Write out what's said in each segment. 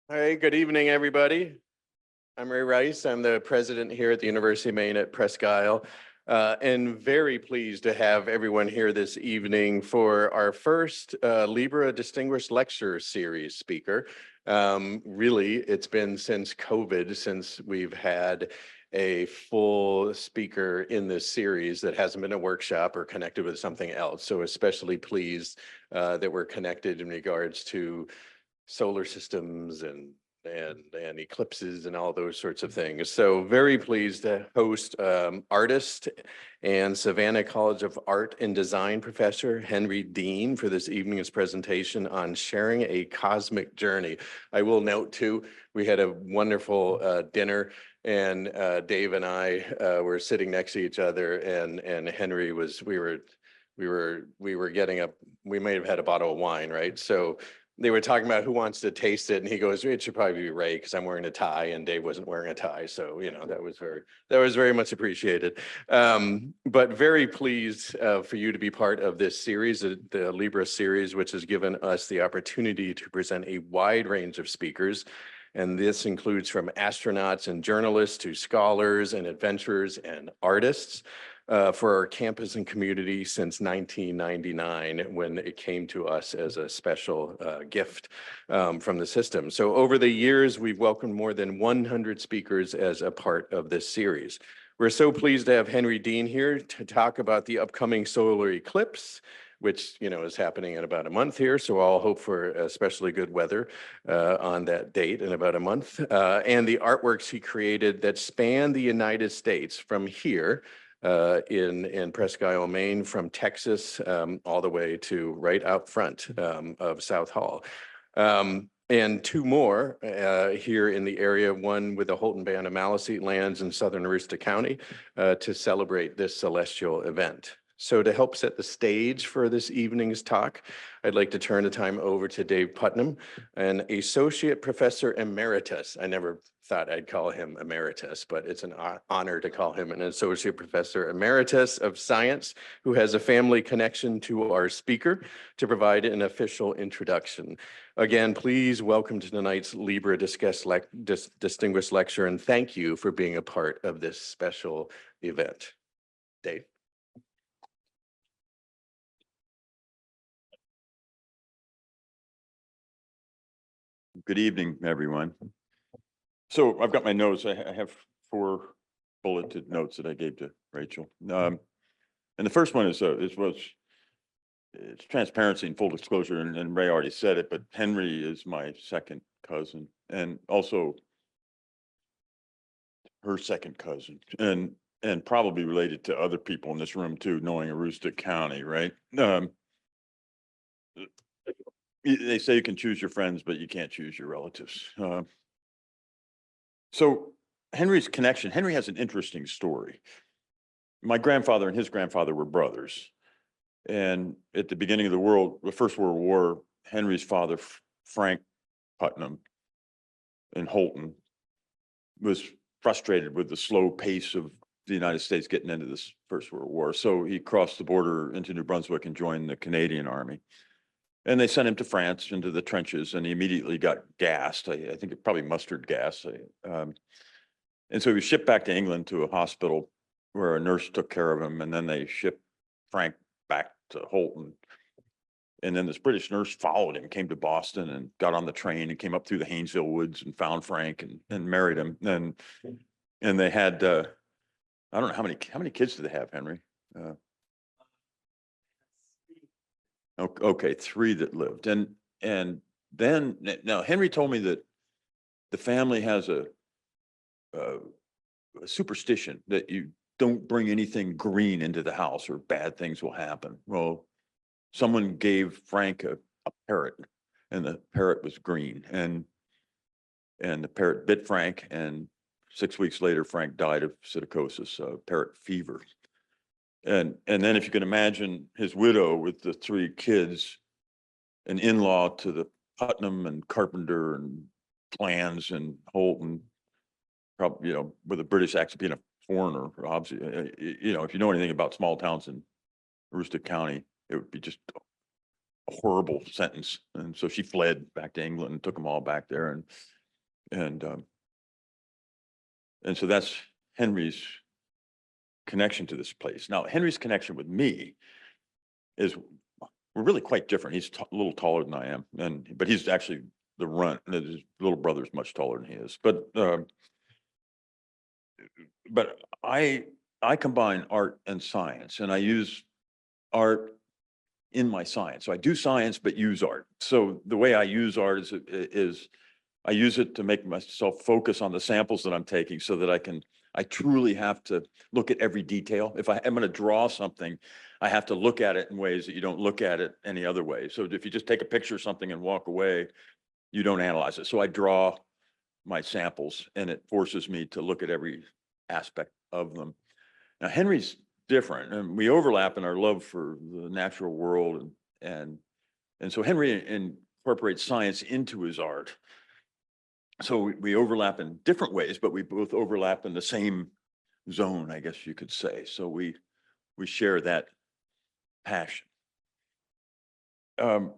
All right, good evening, everybody. I'm Ray Rice. I'm the president here at the University of Maine at Presque Isle, and very pleased to have everyone here this evening for our first Libra Distinguished Lecturer Series speaker. Really, it's been since COVID since we've had a full speaker in this series that hasn't been a workshop or connected with something else. So especially pleased that we're connected in regards to solar systems and eclipses and all those sorts of things. So very pleased to host artist and Savannah College of Art and Design professor Henry Dean for this evening's presentation on sharing a cosmic journey. I will note too, we had a wonderful dinner, and Dave and I were sitting next to each other, and Henry was, we were getting up, we may have had a bottle of wine, right? So they were talking about who wants to taste it, and he goes, "It should probably be Ray because I'm wearing a tie," and Dave wasn't wearing a tie, so that was very much appreciated. But very pleased for you to be part of this series, the Libra series, which has given us the opportunity to present a wide range of speakers. And this includes from astronauts and journalists to scholars and adventurers and artists. For our campus and community since 1999, when it came to us as a special gift from the system. So over the years, we've welcomed more than 100 speakers as a part of this series. We're so pleased to have Henry Dean here to talk about the upcoming solar eclipse, which is happening in about a month here. So I'll hope for especially good weather on that date in about a month. And the artworks he created that span the United States from here in Presque Isle, Maine, from Texas all the way to right out front of South Hall. And two more here in the area, one with the Holton Band of Maliseet lands in southern Aroostook County to celebrate this celestial event. So to help set the stage for this evening's talk, I'd like to turn the time over to Dave Putnam, an associate professor emeritus. I never thought I'd call him emeritus, but it's an honor to call him an associate professor emeritus of science who has a family connection to our speaker to provide an official introduction. Again, please welcome to tonight's Libra Distinguished Lecture, and thank you for being a part of this special event. Dave. Good evening, everyone. So I've got my notes. I have 4 bulleted notes that I gave to Rachel. And the first one is it's transparency and full disclosure, and Ray already said it, but Henry is my second cousin and also her second cousin, and probably related to other people in this room too, knowing Aroostook County, right? They say you can choose your friends, but you can't choose your relatives. So Henry's connection, Henry has an interesting story. My grandfather and his grandfather were brothers. And at the beginning of the First World War, Henry's father, Frank Putnam in Holton, was frustrated with the slow pace of the United States getting into this First World War. So he crossed the border into New Brunswick and joined the Canadian Army. And they sent him to France into the trenches, and he immediately got gassed. I think it probably mustard gas. And so he was shipped back to England to a hospital where a nurse took care of him. And then they shipped Frank back to Holton. And then this British nurse followed him, came to Boston and got on the train and came up through the Haynesville woods and found Frank and married him. And they had, I don't know how many kids did they have, Henry? Okay, 3 that lived. And then now Henry told me that the family has a superstition that you don't bring anything green into the house or bad things will happen. Well, someone gave Frank a parrot, and the parrot was green, and the parrot bit Frank, and 6 weeks later Frank died of psittacosis, parrot fever. And then if you can imagine his widow with the 3 kids, an in-law to the Putnam and Carpenter and Plans and Holton, probably, with a British accent, being a foreigner, obviously, if you know anything about small towns in Aroostook County, it would be just a horrible sentence. And so she fled back to England and took them all back there. And so that's Henry's connection to this place. Now, Henry's connection with me is we're really quite different. He's a little taller than I am, but he's actually the runt. And his little brother's much taller than he is. But I combine art and science, and I use art in my science. So I do science, but use art. So the way I use art is I use it to make myself focus on the samples that I'm taking so that I truly have to look at every detail. If I am going to draw something, I have to look at it in ways that you don't look at it any other way. So if you just take a picture of something and walk away, you don't analyze it. So I draw my samples, and it forces me to look at every aspect of them. Now, Henry's different, and we overlap in our love for the natural world, and so Henry incorporates science into his art. So we overlap in different ways, but we both overlap in the same zone, I guess you could say. So we share that passion. And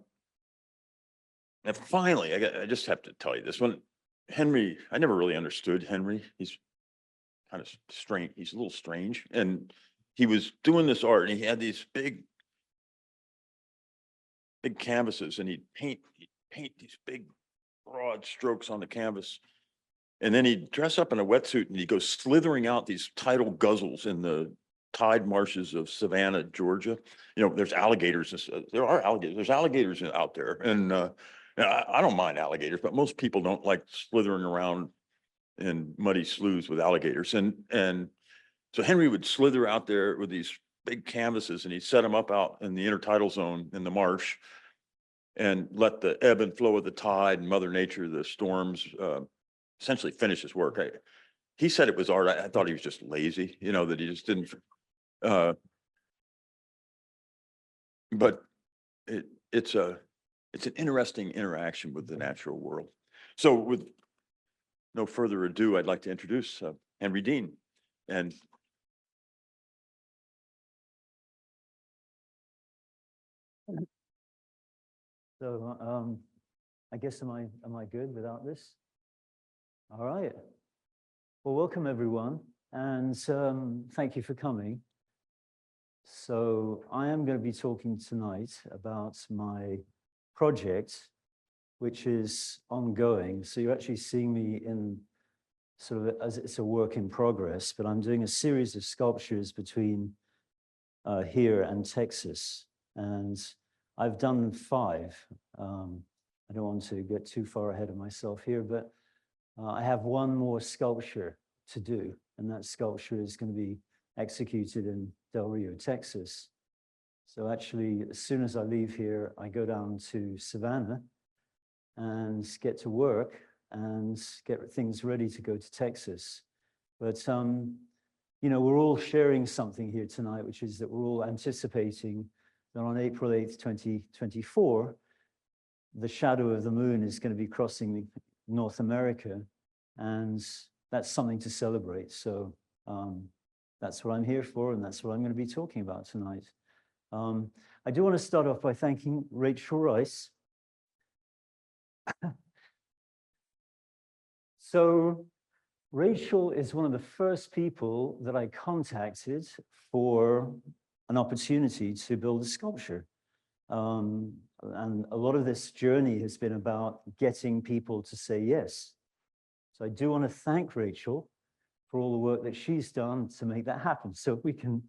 finally, I just have to tell you this one. Henry, I never really understood Henry. He's kind of strange. He's a little strange. And he was doing this art, and he had these big canvases, and he'd paint these big broad strokes on the canvas. And then he'd dress up in a wetsuit and he'd go slithering out these tidal guzzles in the tide marshes of Savannah, Georgia. You know, there's alligators. There are alligators. There's alligators out there. And I don't mind alligators, but most people don't like slithering around in muddy sloughs with alligators. And so Henry would slither out there with these big canvases, and he'd set them up out in the intertidal zone in the marsh and let the ebb and flow of the tide and Mother Nature, the storms, essentially finish his work. He said it was art. I thought he was just lazy, you know, that he just didn't. But it's an interesting interaction with the natural world. So with no further ado, I'd like to introduce Henry Dean. And so I guess am I good without this? All right. Well, welcome everyone, and thank you for coming. So I am going to be talking tonight about my project, which is ongoing. So you're actually seeing me in sort of as it's a work in progress, but I'm doing a series of sculptures between here and Texas, and I've done 5. I don't want to get too far ahead of myself here, but I have one more sculpture to do, and that sculpture is going to be executed in Del Rio, Texas. So actually, as soon as I leave here, I go down to Savannah and get to work and get things ready to go to Texas. But, you know, we're all sharing something here tonight, which is that we're all anticipating that on April 8th, 2024, the shadow of the moon is going to be crossing North America, and that's something to celebrate. So that's what I'm here for, and that's what I'm going to be talking about tonight. I do want to start off by thanking Rachel Rice. So Rachel is one of the first people that I contacted for an opportunity to build a sculpture. And a lot of this journey has been about getting people to say yes. So I do want to thank Rachel for all the work that she's done to make that happen. So if we can.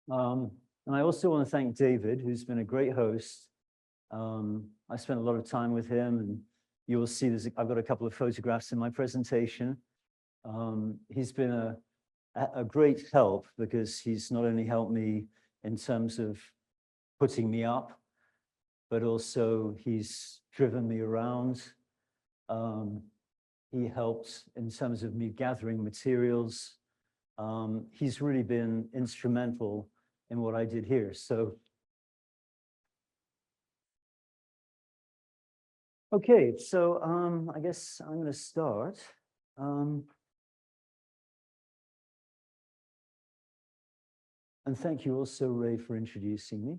And I also want to thank David, who's been a great host. I spent a lot of time with him, and you will see I've got a couple of photographs in my presentation. He's been a great help because he's not only helped me in terms of putting me up, but also he's driven me around. He helped in terms of me gathering materials. He's really been instrumental in what I did here. So, okay, so I guess I'm going to start. And thank you also, Ray, for introducing me.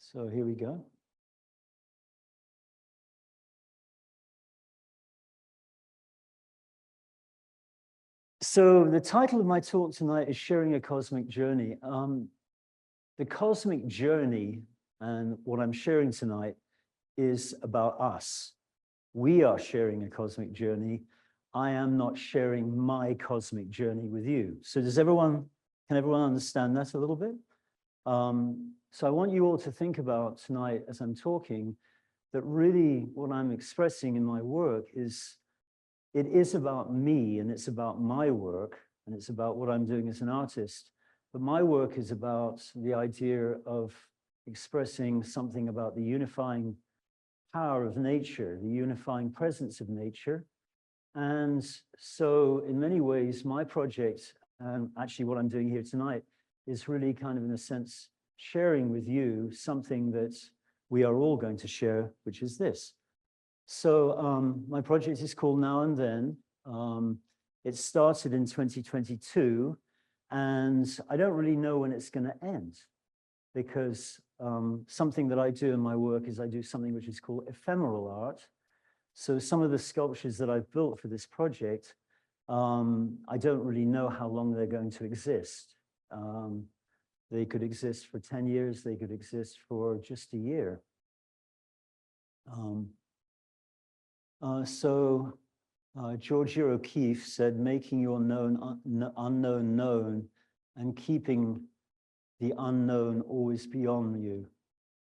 So here we go. So the title of my talk tonight is Sharing a Cosmic Journey. The cosmic journey and what I'm sharing tonight is about us. We are sharing a cosmic journey. I am not sharing my cosmic journey with you. So can everyone understand that a little bit? So I want you all to think about tonight as I'm talking that really what I'm expressing in my work is, it is about me and it's about my work and it's about what I'm doing as an artist. But my work is about the idea of expressing something about the unifying power of nature, the unifying presence of nature. And so in many ways, my project, and actually what I'm doing here tonight, is really kind of in a sense, sharing with you something that we are all going to share, which is this. So my project is called Now and Then. It started in 2022, and I don't really know when it's going to end, because something that I do in my work is I do something which is called ephemeral art. So some of the sculptures that I've built for this project, I don't really know how long they're going to exist. They could exist for 10 years, they could exist for just a year. Georgia O'Keeffe said, making your unknown known and keeping the unknown always beyond you.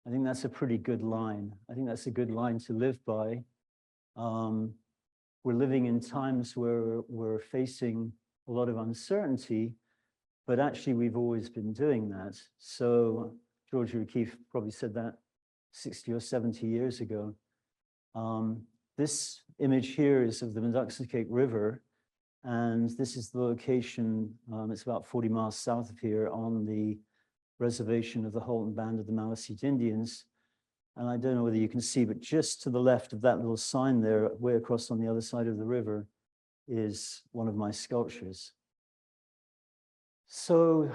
I think that's a pretty good line. I think that's a good line to live by. We're living in times where we're facing a lot of uncertainty, but actually we've always been doing that. So Georgia O'Keeffe probably said that 60 or 70 years ago. This image here is of the Meduxicate River, and this is the location, it's about 40 miles south of here on the reservation of the Halton Band of the Maliseet Indians. And I don't know whether you can see, but just to the left of that little sign there, way across on the other side of the river, is one of my sculptures. So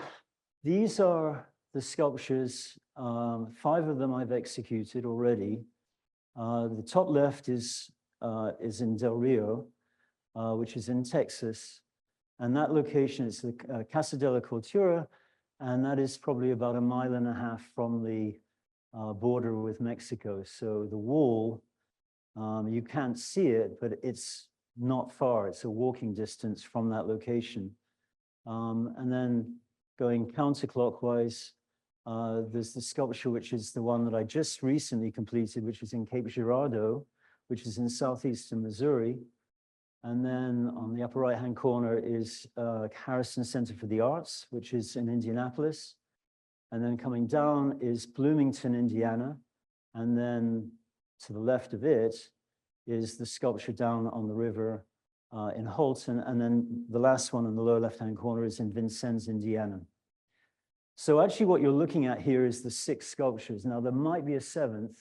these are the sculptures. 5 of them I've executed already. The top left is in Del Rio, which is in Texas. And that location is the Casa de la Cultura, and that is probably about 1.5 miles from the border with Mexico. So the wall, you can't see it, but it's not far. It's a walking distance from that location. And then going counterclockwise, there's the sculpture, which is the one that I just recently completed, which is in Cape Girardeau, which is in southeastern Missouri. And then on the upper right-hand corner is Harrison Center for the Arts, which is in Indianapolis. And then coming down is Bloomington, Indiana. And then to the left of it is the sculpture down on the river in Halton. And then the last one in the lower left-hand corner is in Vincennes, Indiana. So actually what you're looking at here is the 6 sculptures. Now there might be a 7th,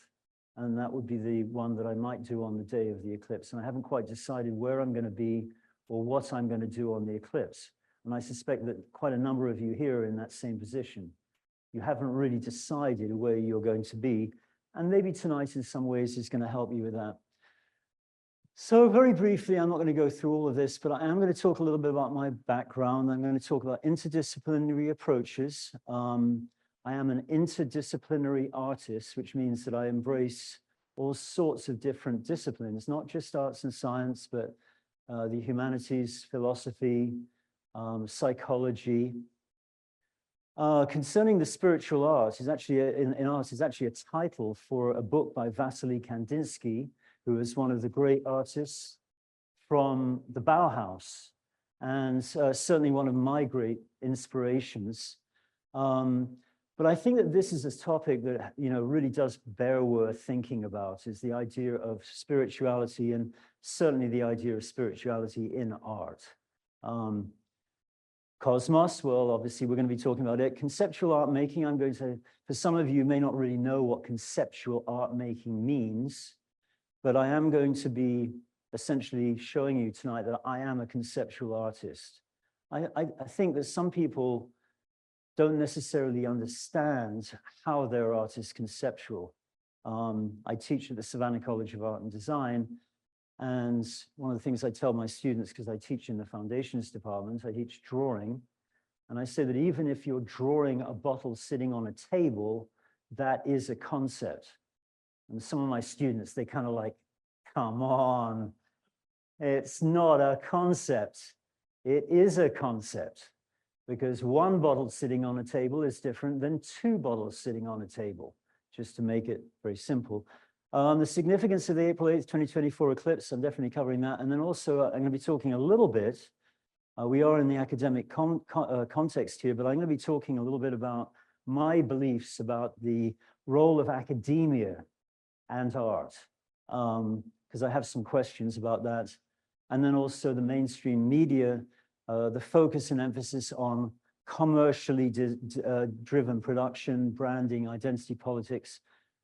and that would be the one that I might do on the day of the eclipse. And I haven't quite decided where I'm going to be or what I'm going to do on the eclipse. And I suspect that quite a number of you here are in that same position. You haven't really decided where you're going to be. And maybe tonight in some ways is going to help you with that. So very briefly, I'm not going to go through all of this, but I am going to talk a little bit about my background. I'm going to talk about interdisciplinary approaches. I am an interdisciplinary artist, which means that I embrace all sorts of different disciplines, not just arts and science, but the humanities, philosophy, psychology. Concerning the spiritual art, is actually in art is actually a title for a book by Vasily Kandinsky, who is one of the great artists from the Bauhaus, and certainly one of my great inspirations. But I think that this is a topic that really does bear worth thinking about, is the idea of spirituality, and certainly the idea of spirituality in art. Cosmos, well, obviously we're going to be talking about it. Conceptual art making, I'm going to, for some of you may not really know what conceptual art making means, but I am going to be essentially showing you tonight that I am a conceptual artist. I think that some people don't necessarily understand how their art is conceptual. I teach at the Savannah College of Art and Design, and one of the things I tell my students, because I teach in the foundations department, I teach drawing, and I say that even if you're drawing a bottle sitting on a table, that is a concept. And some of my students, they kind of like, come on, it's not a concept. It is a concept, because one bottle sitting on a table is different than two bottles sitting on a table, just to make it very simple. The significance of the April 8th, 2024 eclipse, I'm definitely covering that. And then also I'm going to be talking a little bit, we are in the academic context here, but I'm going to be talking a little bit about my beliefs about the role of academia and art, because I have some questions about that. And then also the mainstream media, the focus and emphasis on commercially driven production, branding, identity politics,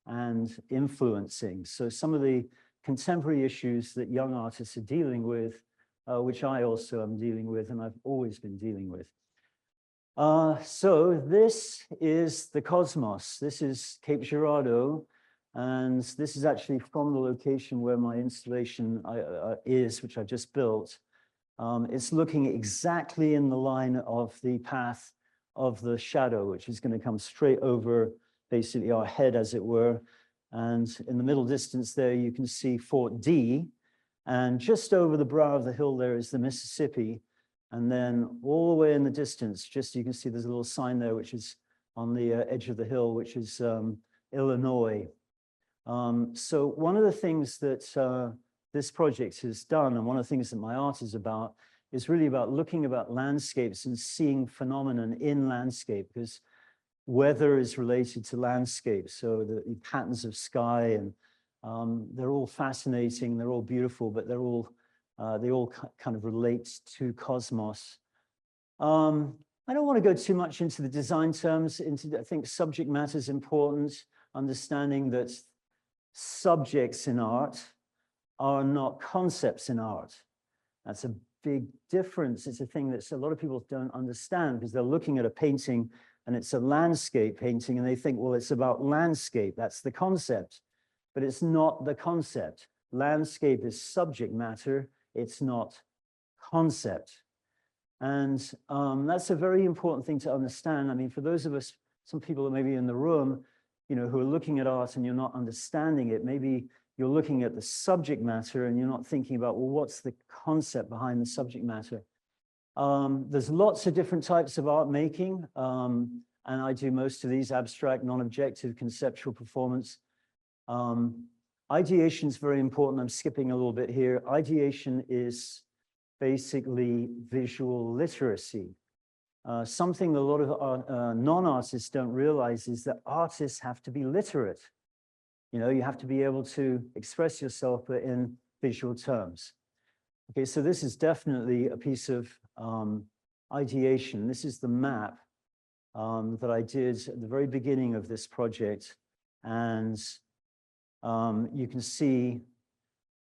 and influencing. So some of the contemporary issues that young artists are dealing with, which I also am dealing with, and I've always been dealing with. So this is the cosmos. This is Cape Girardeau, and this is actually from the location where my installation is, which I just built. It's looking exactly in the line of the path of the shadow, which is going to come straight over basically our head, as it were. And in the middle distance there, you can see Fort D. And just over the brow of the hill there is the Mississippi. And then all the way in the distance, just you can see there's a little sign there, which is on the edge of the hill, which is Illinois. So one of the things that this project has done, and one of the things that my art is about, is really about looking about landscapes and seeing phenomenon in landscape, because weather is related to landscape. So the patterns of sky, and they're all fascinating, they're all beautiful, but they all kind of relate to cosmos. I don't want to go too much into the design terms. I think subject matter is important, understanding that subjects in art are not concepts in art. That's a big difference. It's a thing that a lot of people don't understand, because they're looking at a painting and it's a landscape painting and they think, well, it's about landscape. That's the concept, but it's not the concept. Landscape is subject matter. It's not concept. And that's a very important thing to understand. I mean, for those of us, some people that may be in the room, you know, who are looking at art and you're not understanding it, maybe you're looking at the subject matter and you're not thinking about, well, what's the concept behind the subject matter? There's lots of different types of art making, and I do most of these: abstract, non-objective, conceptual, performance. Ideation is very important. I'm skipping a little bit here. Ideation is basically visual literacy. Something that a lot of non-artists don't realize is that artists have to be literate. You know, you have to be able to express yourself, but in visual terms. Okay, so this is definitely a piece of ideation. This is the map that I did at the very beginning of this project. And you can see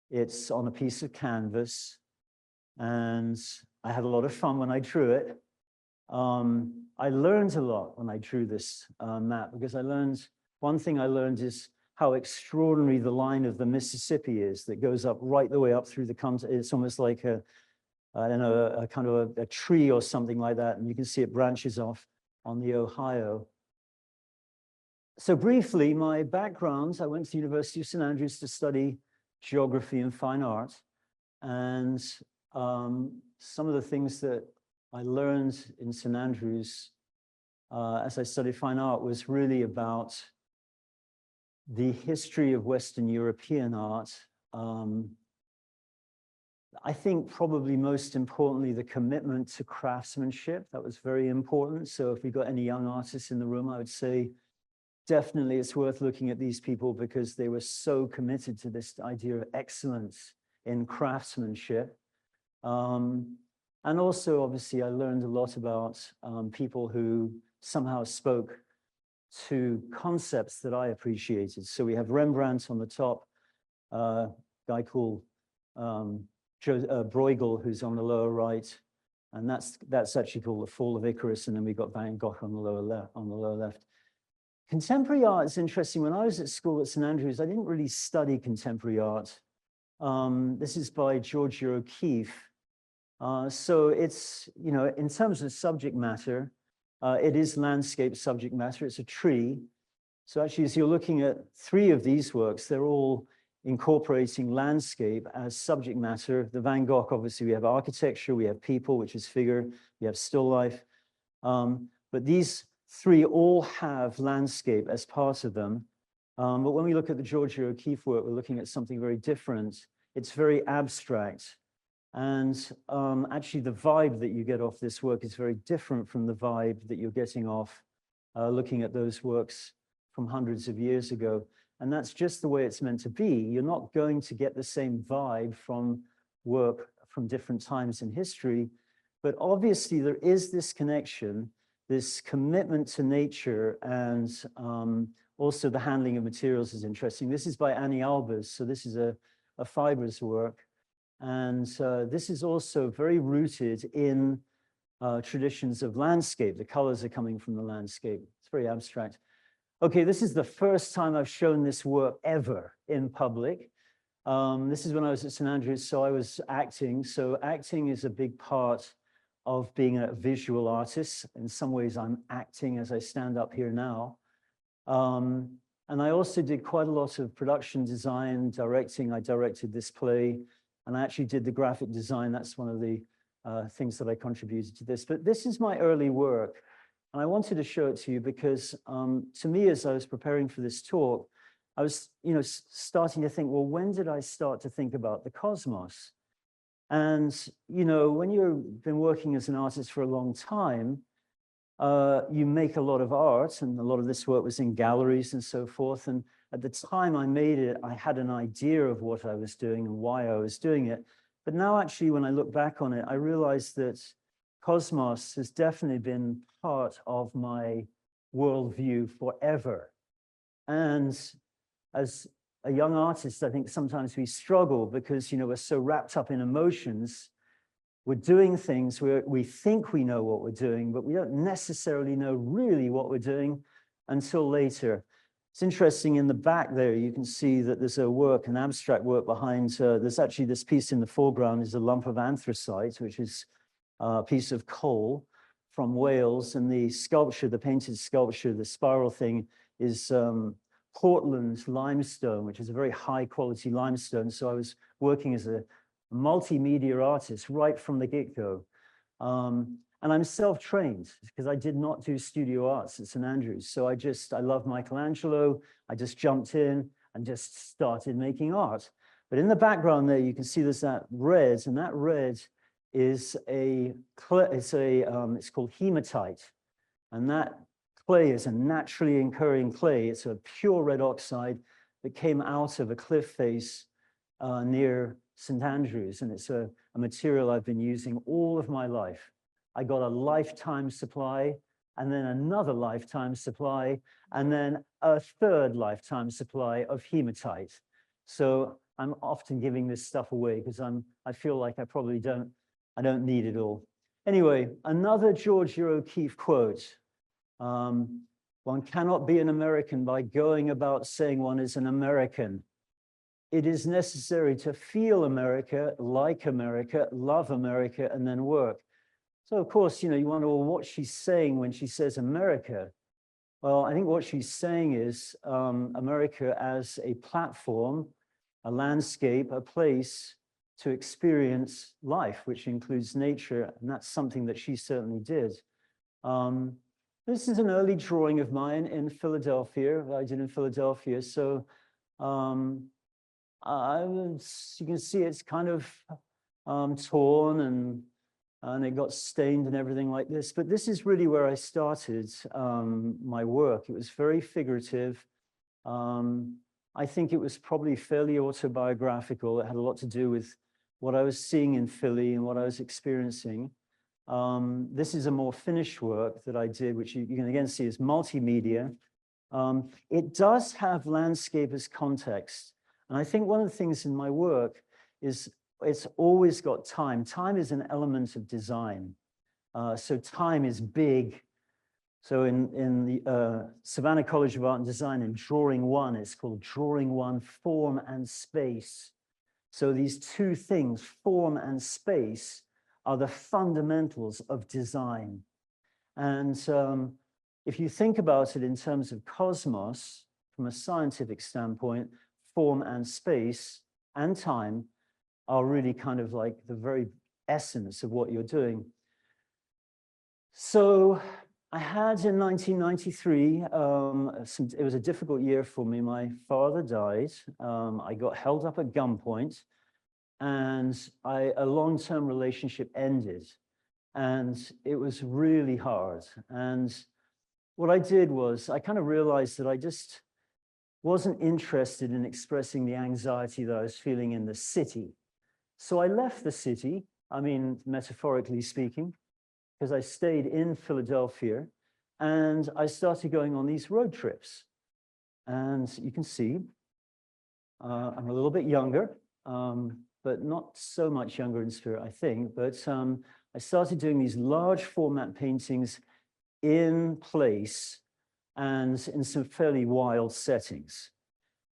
it's on a piece of canvas. And I had a lot of fun when I drew it. I learned a lot when I drew this map, because one thing I learned is how extraordinary the line of the Mississippi is, that goes up right the way up through the continent. It's almost like I don't know, a kind of a tree or something like that. And you can see it branches off on the Ohio. So briefly, my background: I went to the University of St. Andrews to study geography and fine art. And some of the things that I learned in St. Andrews as I studied fine art was really about the history of Western European art. I think probably most importantly, the commitment to craftsmanship. That was very important. So if we got any young artists in the room, I would say definitely it's worth looking at these people, because they were so committed to this idea of excellence in craftsmanship. And also, obviously, I learned a lot about people who somehow spoke to concepts that I appreciated. So we have Rembrandt on the top, a guy called Bruegel, who's on the lower right, And that's actually called The Fall of Icarus. And then we've got Van Gogh on the lower left. Contemporary art is interesting. When I was at school at St. Andrews, I didn't really study contemporary art. This is by Georgia O'Keeffe. So it's, you know, in terms of subject matter, it is landscape subject matter. It's a tree. So actually, as you're looking at 3 of these works, they're all incorporating landscape as subject matter. The Van Gogh, obviously, we have architecture, we have people, which is figure, we have still life. But these 3 all have landscape as part of them. But when we look at the Georgia O'Keeffe work, we're looking at something very different. It's very abstract. And actually, the vibe that you get off this work is very different from the vibe that you're getting off looking at those works from hundreds of years ago. And that's just the way it's meant to be. You're not going to get the same vibe from work from different times in history. But obviously, there is this connection, this commitment to nature, and also the handling of materials is interesting. This is by Annie Albers. So this is a fibers work. And this is also very rooted in traditions of landscape. The colors are coming from the landscape. It's very abstract. Okay, this is the first time I've shown this work ever in public. This is when I was at St. Andrews, so I was acting. So acting is a big part of being a visual artist. In some ways, I'm acting as I stand up here now. And I also did quite a lot of production design, directing. I directed this play, and I actually did the graphic design. That's one of the things that I contributed to this. But this is my early work. And I wanted to show it to you because to me, as I was preparing for this talk, I was, starting to think, well, when did I start to think about the cosmos? And, when you've been working as an artist for a long time, you make a lot of art, and a lot of this work was in galleries and so forth. And at the time I made it, I had an idea of what I was doing and why I was doing it. But now, actually, when I look back on it, I realized that cosmos has definitely been part of my worldview forever. And as a young artist, I think sometimes we struggle because, we're so wrapped up in emotions. We're doing things where we think we know what we're doing, but we don't necessarily know really what we're doing until later. It's interesting, in the back there, you can see that there's a work, an abstract work behind. There's actually this piece in the foreground is a lump of anthracite, which is a piece of coal from Wales. And the sculpture, the painted sculpture, the spiral thing is Portland limestone, which is a very high quality limestone. So I was working as a multimedia artist right from the get-go. And I'm self-trained because I did not do studio arts at St. Andrews. So I love Michelangelo. I just jumped in and just started making art. But in the background there, you can see there's that red, and that red is it's called hematite. And that clay is a naturally occurring clay. It's a pure red oxide that came out of a cliff face near St. Andrews. And it's a material I've been using all of my life. I got a lifetime supply, and then another lifetime supply, and then a third lifetime supply of hematite. So I'm often giving this stuff away because I feel like I probably don't need it all. Anyway, another Georgia O'Keeffe quote. One cannot be an American by going about saying one is an American. It is necessary to feel America, like America, love America, and then work. So, of course, you wonder, well, what she's saying when she says America. Well, I think what she's saying is America as a platform, a landscape, a place to experience life, which includes nature. And that's something that she certainly did. This is an early drawing of mine in Philadelphia. I did in Philadelphia. So you can see it's kind of torn and it got stained and everything like this. But this is really where I started my work. It was very figurative. I think it was probably fairly autobiographical. It had a lot to do with what I was seeing in Philly and what I was experiencing. This is a more finished work that I did, which you can again see is multimedia. It does have landscape as context. And I think one of the things in my work is it's always got time. Time is an element of design. So time is big. So in the Savannah College of Art and Design, in Drawing 1, it's called Drawing 1, Form and Space. So these two things, form and space, are the fundamentals of design. And if you think about it in terms of cosmos, from a scientific standpoint, form and space and time are really kind of like the very essence of what you're doing. So I had in 1993, it was a difficult year for me. My father died. I got held up at gunpoint, and a long-term relationship ended. And it was really hard. And what I did was I kind of realized that I just wasn't interested in expressing the anxiety that I was feeling in the city. So I left the city, I mean, metaphorically speaking, because I stayed in Philadelphia, and I started going on these road trips. And you can see, I'm a little bit younger, but not so much younger in spirit, I think. But I started doing these large format paintings in place and in some fairly wild settings.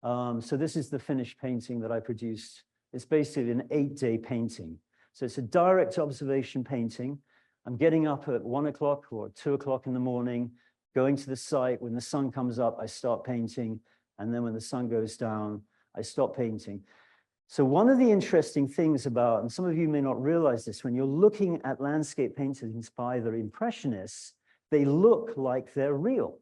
So this is the finished painting that I produced. It's basically an 8-day painting. So it's a direct observation painting. I'm getting up at 1 o'clock or 2 o'clock in the morning, going to the site. When the sun comes up, I start painting. And then when the sun goes down, I stop painting. So one of the interesting things about, and some of you may not realize this, when you're looking at landscape paintings by the Impressionists, they look like they're real.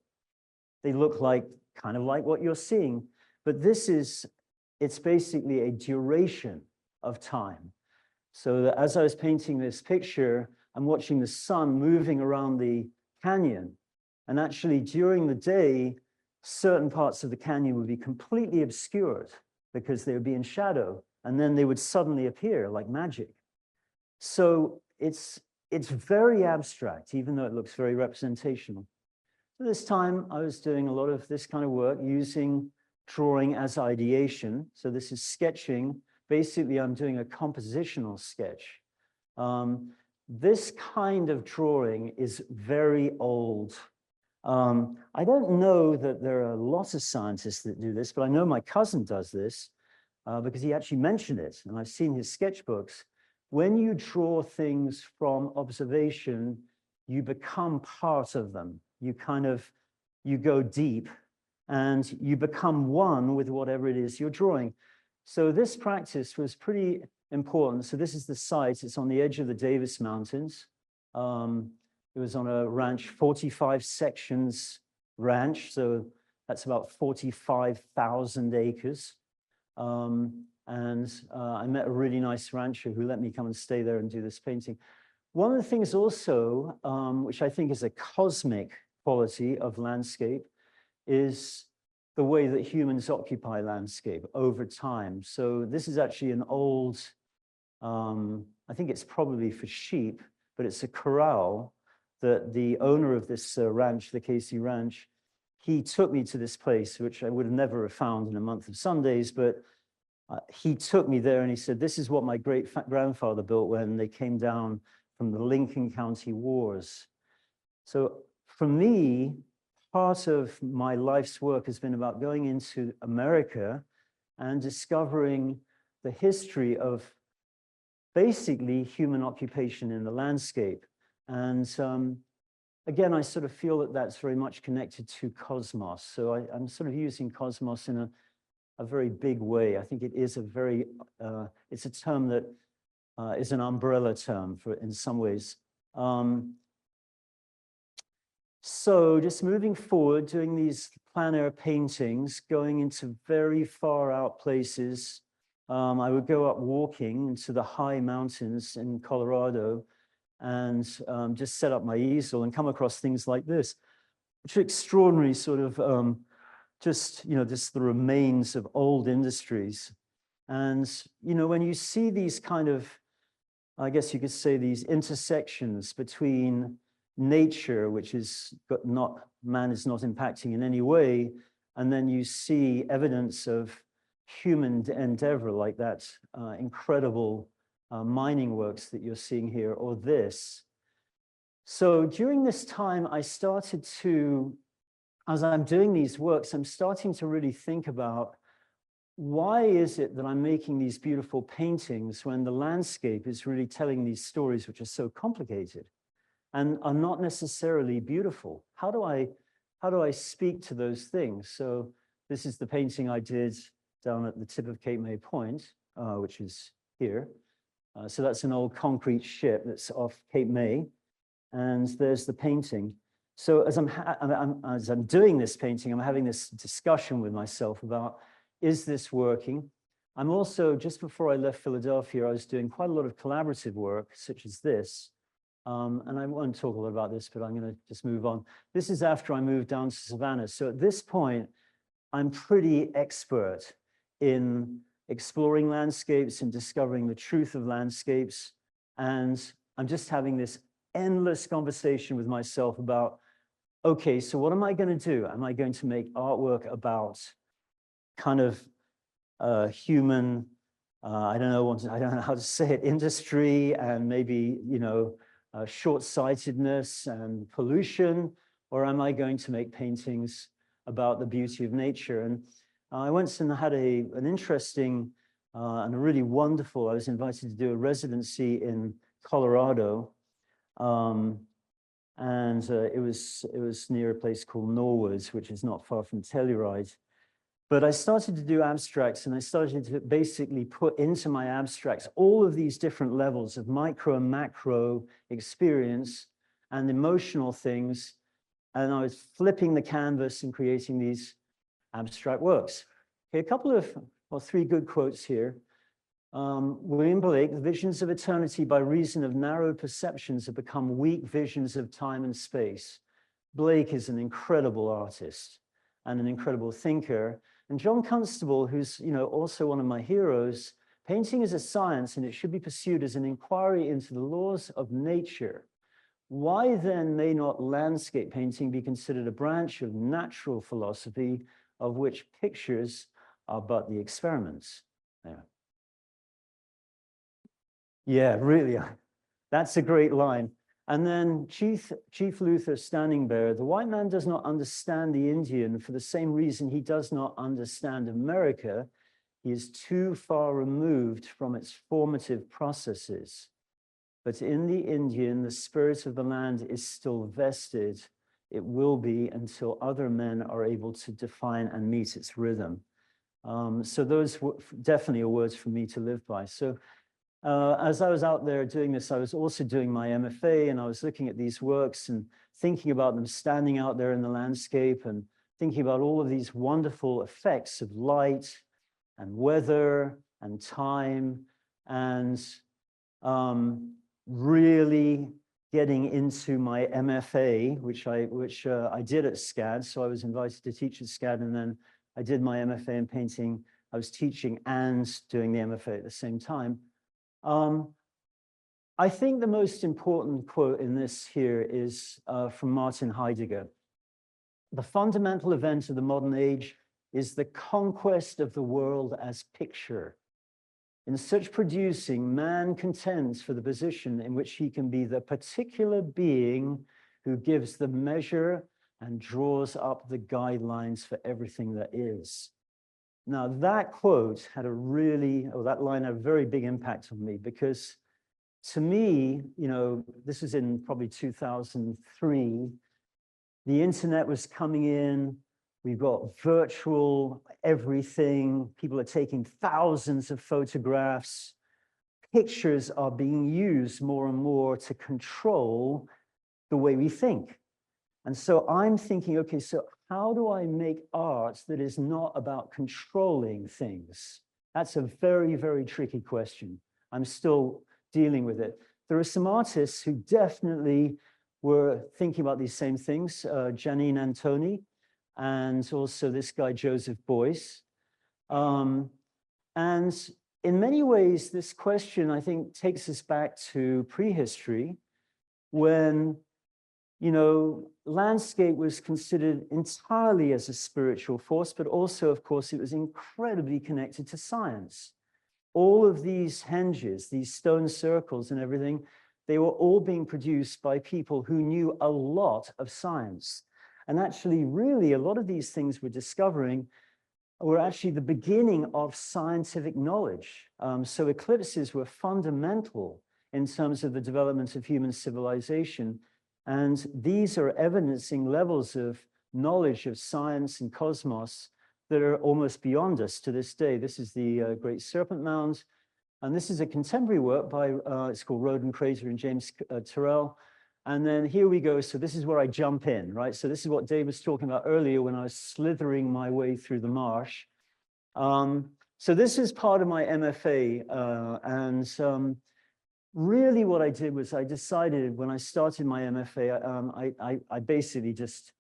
They look like, kind of like what you're seeing. But it's basically a duration of time. So that as I was painting this picture, I'm watching the sun moving around the canyon. And actually during the day, certain parts of the canyon would be completely obscured because they would be in shadow, and then they would suddenly appear like magic. So it's very abstract, even though it looks very representational. So this time I was doing a lot of this kind of work using drawing as ideation. So this is sketching. Basically, I'm doing a compositional sketch. This kind of drawing is very old. I don't know that there are lots of scientists that do this, but I know my cousin does this because he actually mentioned it, and I've seen his sketchbooks. When you draw things from observation, you become part of them. You go deep, and you become one with whatever it is you're drawing. So this practice was pretty important. So this is the site. It's on the edge of the Davis Mountains. It was on a ranch, 45 sections ranch. So that's about 45,000 acres. I met a really nice rancher who let me come and stay there and do this painting. One of the things also, which I think is a cosmic quality of landscape, is the way that humans occupy landscape over time. So this is actually an old, I think it's probably for sheep, but it's a corral that the owner of this ranch, the Casey Ranch, he took me to this place, which I would have never have found in a month of Sundays, but he took me there and he said, this is what my great-grandfather built when they came down from the Lincoln County Wars. So for me, part of my life's work has been about going into America and discovering the history of basically human occupation in the landscape. And again, I sort of feel that that's very much connected to cosmos. So I'm sort of using cosmos in a very big way. I think it is it's a term that is an umbrella term in some ways. So just moving forward, doing these plein air paintings, going into very far out places. I would go up walking into the high mountains in Colorado and just set up my easel and come across things like this, which are extraordinary sort of just the remains of old industries. And, when you see these kind of, I guess you could say, these intersections between nature, which is man is not impacting in any way, and then you see evidence of human endeavor, like that incredible mining works that you're seeing here, or this. So during this time, I started to, as I'm doing these works, I'm starting to really think about why is it that I'm making these beautiful paintings when the landscape is really telling these stories which are so complicated and are not necessarily beautiful? How do I speak to those things? So this is the painting I did down at the tip of Cape May Point, which is here. So that's an old concrete ship that's off Cape May. And there's the painting. So as I'm doing this painting, I'm having this discussion with myself about, is this working? I'm also, just before I left Philadelphia, I was doing quite a lot of collaborative work, such as this. And I won't talk a lot about this, but I'm going to just move on. This is after I moved down to Savannah. So at this point, I'm pretty expert in exploring landscapes and discovering the truth of landscapes. And I'm just having this endless conversation with myself about, okay, so what am I going to do? Am I going to make artwork about kind of human, I don't know how to say it, industry and maybe, you know, short-sightedness and pollution, or am I going to make paintings about the beauty of nature? And I went and had an interesting and a really wonderful, I was invited to do a residency in Colorado. It was near a place called Norwood, which is not far from Telluride. But I started to do abstracts, and I started to basically put into my abstracts all of these different levels of micro and macro experience and emotional things. And I was flipping the canvas and creating these abstract works. Okay, a couple of, or three good quotes here. William Blake, the visions of eternity by reason of narrow perceptions have become weak visions of time and space. Blake is an incredible artist and an incredible thinker. And John Constable, who's, you know, also one of my heroes, painting is a science and it should be pursued as an inquiry into the laws of nature. Why then may not landscape painting be considered a branch of natural philosophy of which pictures are but the experiments? Yeah, really, that's a great line. And then Chief Luther Standing Bearer, the white man does not understand the Indian for the same reason he does not understand America. He is too far removed from its formative processes. But in the Indian, the spirit of the land is still vested. It will be until other men are able to define and meet its rhythm. So those were definitely are words for me to live by. So as I was out there doing this, I was also doing my MFA, and I was looking at these works and thinking about them standing out there in the landscape and thinking about all of these wonderful effects of light and weather and time, and really getting into my MFA, which I did at SCAD. So I was invited to teach at SCAD, and then I did my MFA in painting. I was teaching and doing the MFA at the same time. I think the most important quote in this here is from Martin Heidegger. The fundamental event of the modern age is the conquest of the world as picture. In such producing, man contends for the position in which he can be the particular being who gives the measure and draws up the guidelines for everything that is. Now, that quote had that line had a very big impact on me, because to me, you know, this was in probably 2003, the internet was coming in, we've got virtual everything, people are taking thousands of photographs, pictures are being used more and more to control the way we think. And so I'm thinking, okay, so how do I make art that is not about controlling things? That's a very, very tricky question. I'm still dealing with it. There are some artists who definitely were thinking about these same things, Janine Antoni, and also this guy, Joseph Beuys. And in many ways, this question, I think, takes us back to prehistory, when, you know, landscape was considered entirely as a spiritual force, but also, of course, it was incredibly connected to science. All of these henges, these stone circles and everything, they were all being produced by people who knew a lot of science. And actually, really, a lot of these things we're discovering were actually the beginning of scientific knowledge. So eclipses were fundamental in terms of the development of human civilization. And these are evidencing levels of knowledge of science and cosmos that are almost beyond us to this day. This is the Great Serpent Mound. And this is a contemporary work by, it's called Road and Crater and James Turrell. And then here we go. So this is where I jump in, right? So this is what Dave was talking about earlier when I was slithering my way through the marsh. So this is part of my MFA. Really what I did was I decided when I started my MFA, I basically just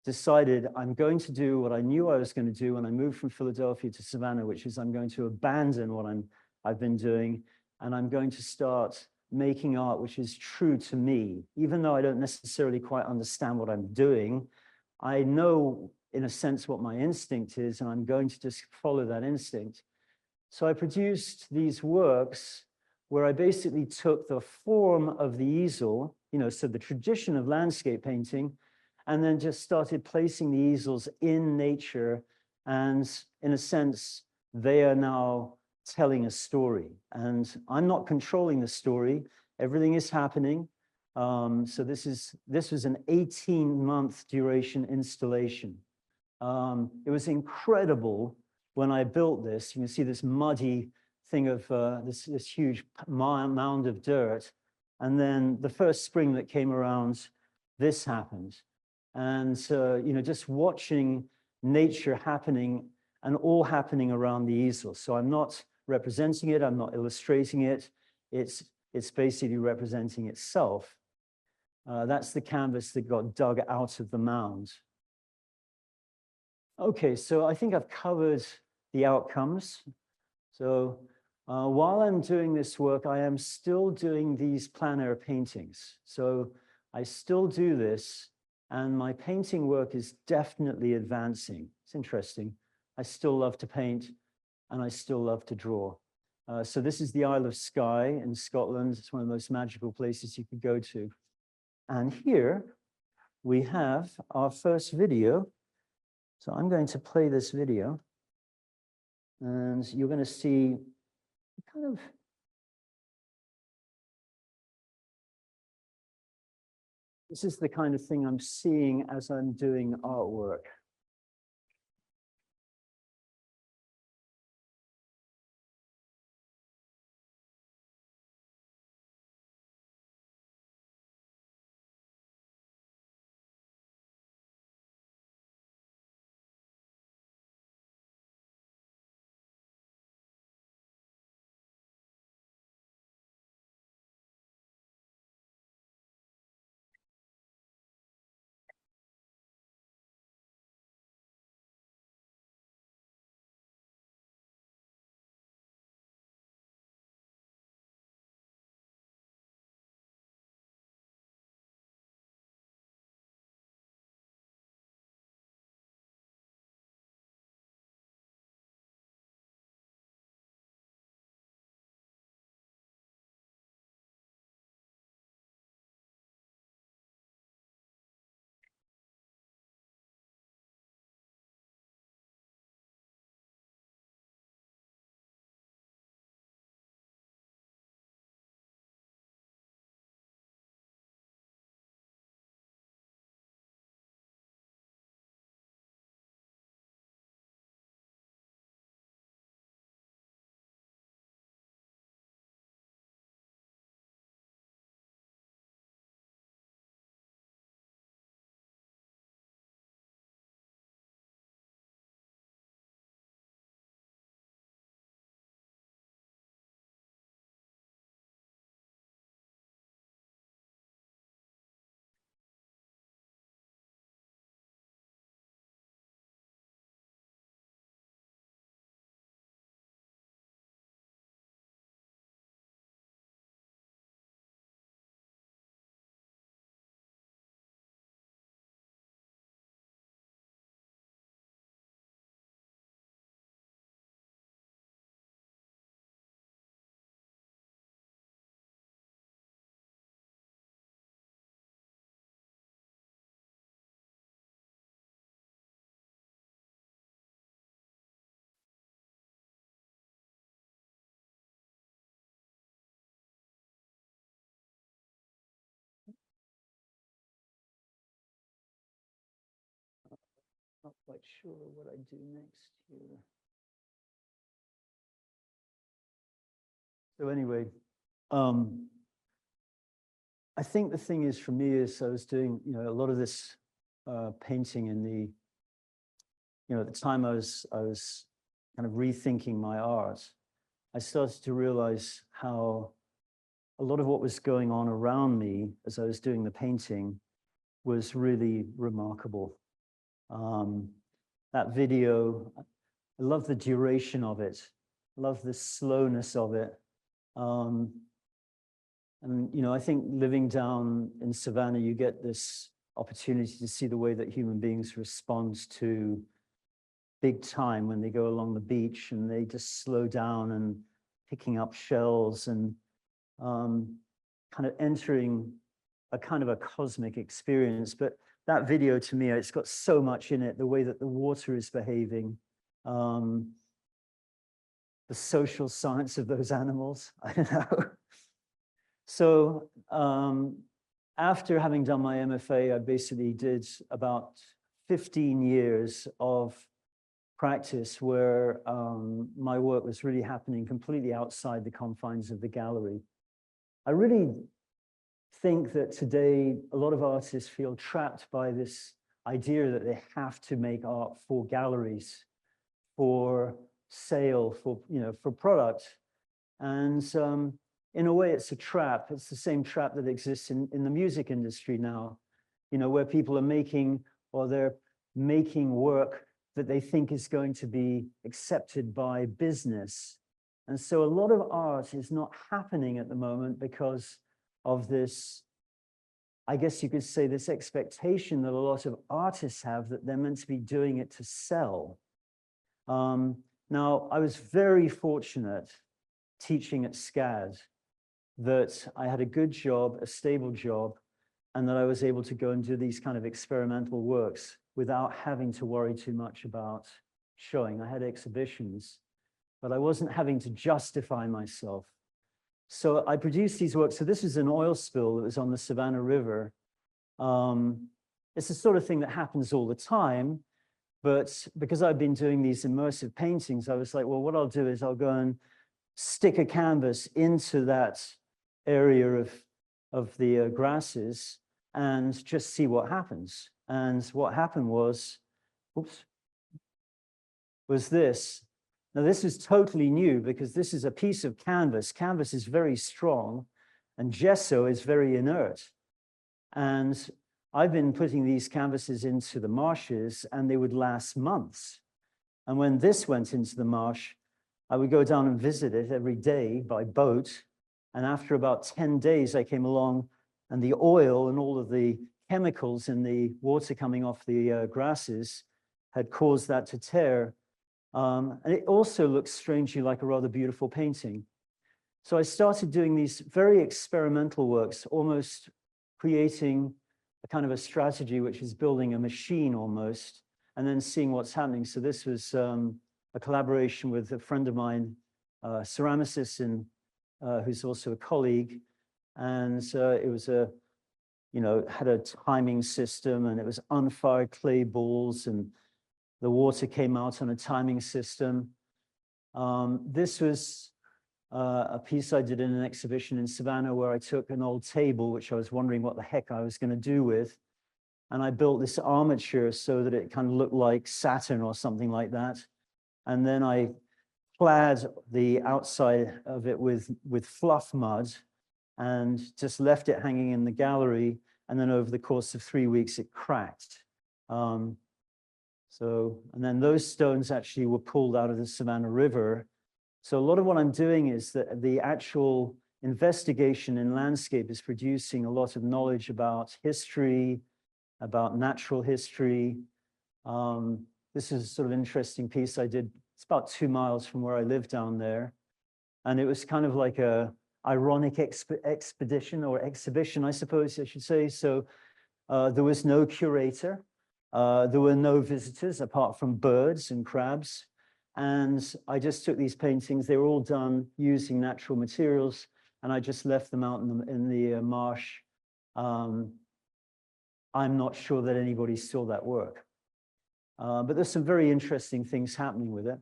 decided I'm going to do what I knew I was going to do when I moved from Philadelphia to Savannah, which is I'm going to abandon what I've been doing, and I'm going to start making art which is true to me. Even though I don't necessarily quite understand what I'm doing, I know in a sense what my instinct is, and I'm going to just follow that instinct. So I produced these works where I basically took the form of the easel, so the tradition of landscape painting, and then just started placing the easels in nature. And in a sense, they are now telling a story. And I'm not controlling the story. Everything is happening. So this was an 18-month duration installation. It was incredible when I built this. You can see this muddy thing of this huge mound of dirt. And then the first spring that came around, this happened. And just watching nature happening and all happening around the easel. So I'm not representing it, I'm not illustrating it. It's basically representing itself. That's the canvas that got dug out of the mound. Okay, so I think I've covered the outcomes. So while I'm doing this work, I am still doing these plein air paintings. So I still do this, and my painting work is definitely advancing. It's interesting. I still love to paint, and I still love to draw. So this is the Isle of Skye in Scotland. It's one of the most magical places you could go to. And here we have our first video. So I'm going to play this video, and you're going to see kind of this is the kind of thing I'm seeing as I'm doing artwork. Not quite sure what I do next here. So anyway, I think the thing is for me is I was doing, a lot of this painting in the, at the time I was kind of rethinking my art. I started to realize how a lot of what was going on around me as I was doing the painting was really remarkable. That video, I love the duration of it. I love the slowness of it. And, I think living down in Savannah, you get this opportunity to see the way that human beings respond to big time when they go along the beach and they just slow down and picking up shells and kind of entering a kind of a cosmic experience. But that video to me, it's got so much in it, the way that the water is behaving, the social science of those animals, I don't know. So after having done my MFA, I basically did about 15 years of practice where my work was really happening completely outside the confines of the gallery. I really think that today a lot of artists feel trapped by this idea that they have to make art for galleries, for sale, for product. And in a way, it's a trap. It's the same trap that exists in the music industry now, where people are making work that they think is going to be accepted by business. And so a lot of art is not happening at the moment because of this, I guess you could say, this expectation that a lot of artists have that they're meant to be doing it to sell. Now, I was very fortunate teaching at SCAD that I had a good job, a stable job, and that I was able to go and do these kind of experimental works without having to worry too much about showing. I had exhibitions, but I wasn't having to justify myself. So I produced these works. So this is an oil spill that was on the Savannah River. It's the sort of thing that happens all the time, but because I've been doing these immersive paintings, I was like, well, what I'll do is I'll go and stick a canvas into that area of the grasses and just see what happens. And what happened was this. Now, this is totally new because this is a piece of canvas. Canvas is very strong and gesso is very inert. And I've been putting these canvases into the marshes and they would last months. And when this went into the marsh, I would go down and visit it every day by boat. And after about 10 days, I came along and the oil and all of the chemicals in the water coming off the grasses had caused that to tear. And it also looks strangely like a rather beautiful painting. So I started doing these very experimental works, almost creating a kind of a strategy, which is building a machine almost, and then seeing what's happening. So this was a collaboration with a friend of mine, ceramicist, who's also a colleague. And it was had a timing system, and it was unfired clay balls, and the water came out on a timing system. This was a piece I did in an exhibition in Savannah where I took an old table, which I was wondering what the heck I was going to do with. And I built this armature so that it kind of looked like Saturn or something like that. And then I clad the outside of it with fluff mud and just left it hanging in the gallery. And then over the course of 3 weeks, it cracked. And then those stones actually were pulled out of the Savannah River. So a lot of what I'm doing is that the actual investigation in landscape is producing a lot of knowledge about history, about natural history. This is a sort of interesting piece I did. It's about 2 miles from where I live down there. And it was kind of like a ironic expedition or exhibition, I suppose I should say. So there was no curator. There were no visitors apart from birds and crabs. And I just took these paintings. They were all done using natural materials. And I just left them out in the marsh. I'm not sure that anybody saw that work. But there's some very interesting things happening with it.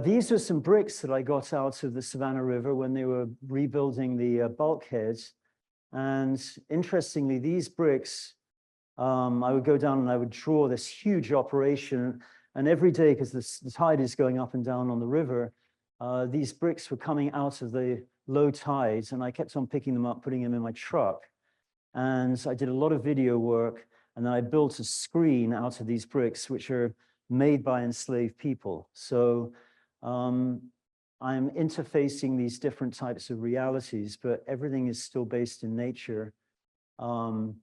These are some bricks that I got out of the Savannah River when they were rebuilding the bulkheads. And interestingly, these bricks, I would go down and I would draw this huge operation. And every day, because the tide is going up and down on the river, these bricks were coming out of the low tides. And I kept on picking them up, putting them in my truck. And I did a lot of video work. And then I built a screen out of these bricks, which are made by enslaved people. So I'm interfacing these different types of realities, but everything is still based in nature. So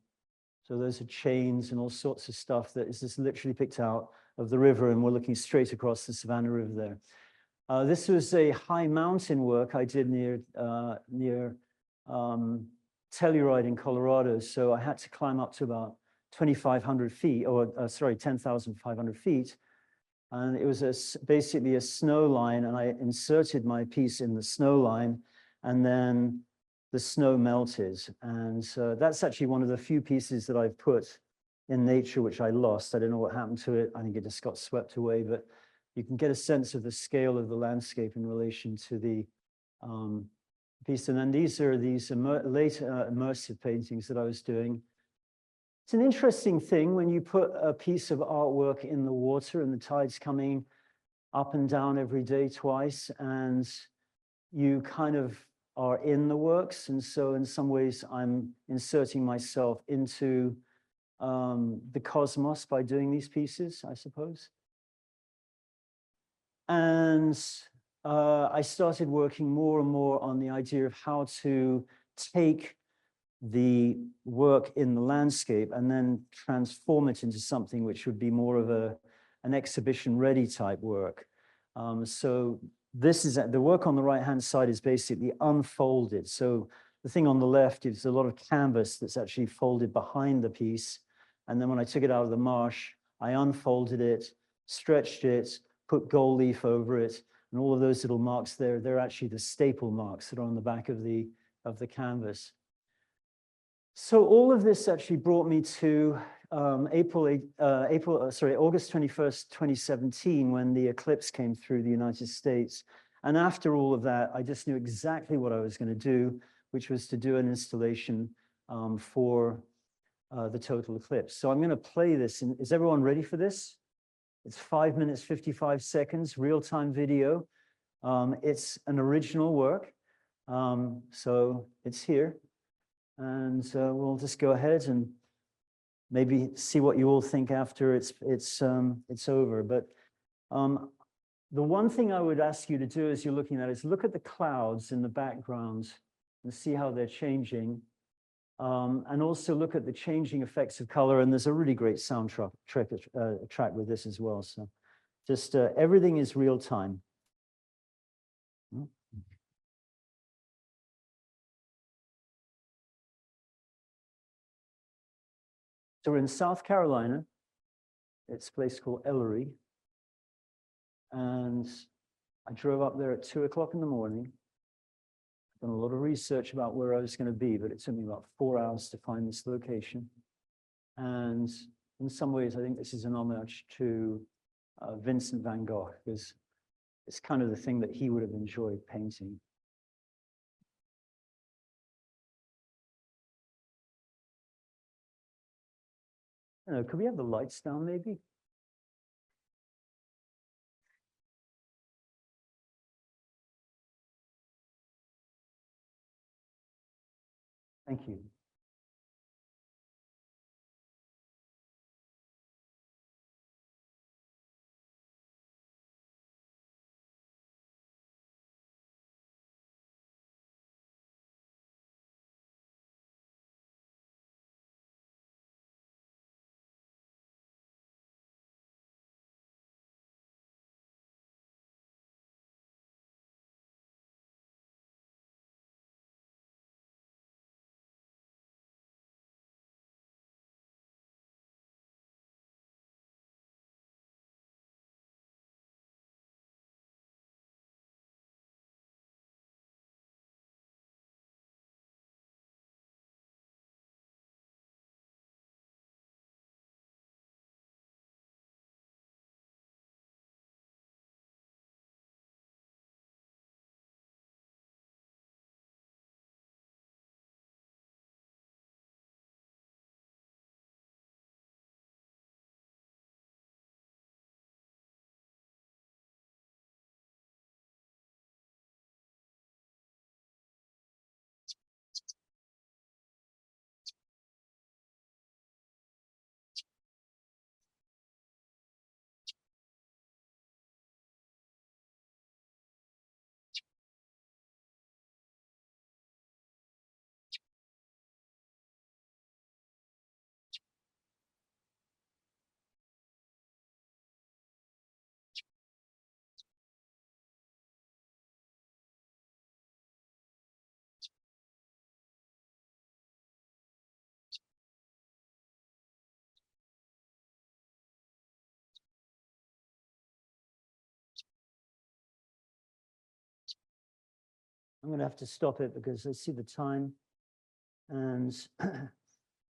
those are chains and all sorts of stuff that is just literally picked out of the river, and we're looking straight across the Savannah River there. This was a high mountain work I did near Telluride in Colorado. So I had to climb up to about 2,500 feet, or sorry, 10,500 feet. And it was basically a snow line, and I inserted my piece in the snow line, and then the snow melted. And that's actually one of the few pieces that I've put in nature, which I lost. I don't know what happened to it. I think it just got swept away, but you can get a sense of the scale of the landscape in relation to the piece. And then these are these later immersive paintings that I was doing. It's an interesting thing when you put a piece of artwork in the water and the tide's coming up and down every day twice, and you kind of are in the works. And so in some ways, I'm inserting myself into the cosmos by doing these pieces, I suppose. And I started working more and more on the idea of how to take the work in the landscape and then transform it into something which would be more of an exhibition ready type work. So this is the work on the right hand side is basically unfolded. So the thing on the left is a lot of canvas that's actually folded behind the piece. And then when I took it out of the marsh, I unfolded it, stretched it, put gold leaf over it, and all of those little marks there, they're actually the staple marks that are on the back of the canvas. So all of this actually brought me to August 21st, 2017, when the eclipse came through the United States. And after all of that, I just knew exactly what I was going to do, which was to do an installation for the total eclipse. So I'm going to play this. Is everyone ready for this? It's 5 minutes, 55 seconds, real-time video. It's an original work. So it's here. And we'll just go ahead and maybe see what you all think after it's over. But the one thing I would ask you to do as you're looking at it is look at the clouds in the background and see how they're changing. And also look at the changing effects of color. And there's a really great soundtrack track with this as well. So just everything is real time. So we're in South Carolina. It's a place called Ellery. And I drove up there at 2 o'clock in the morning. I've done a lot of research about where I was going to be, but it took me about 4 hours to find this location. And in some ways, I think this is an homage to Vincent van Gogh, because it's kind of the thing that he would have enjoyed painting. Could we have the lights down, maybe? Thank you. I'm going to have to stop it because I see the time, and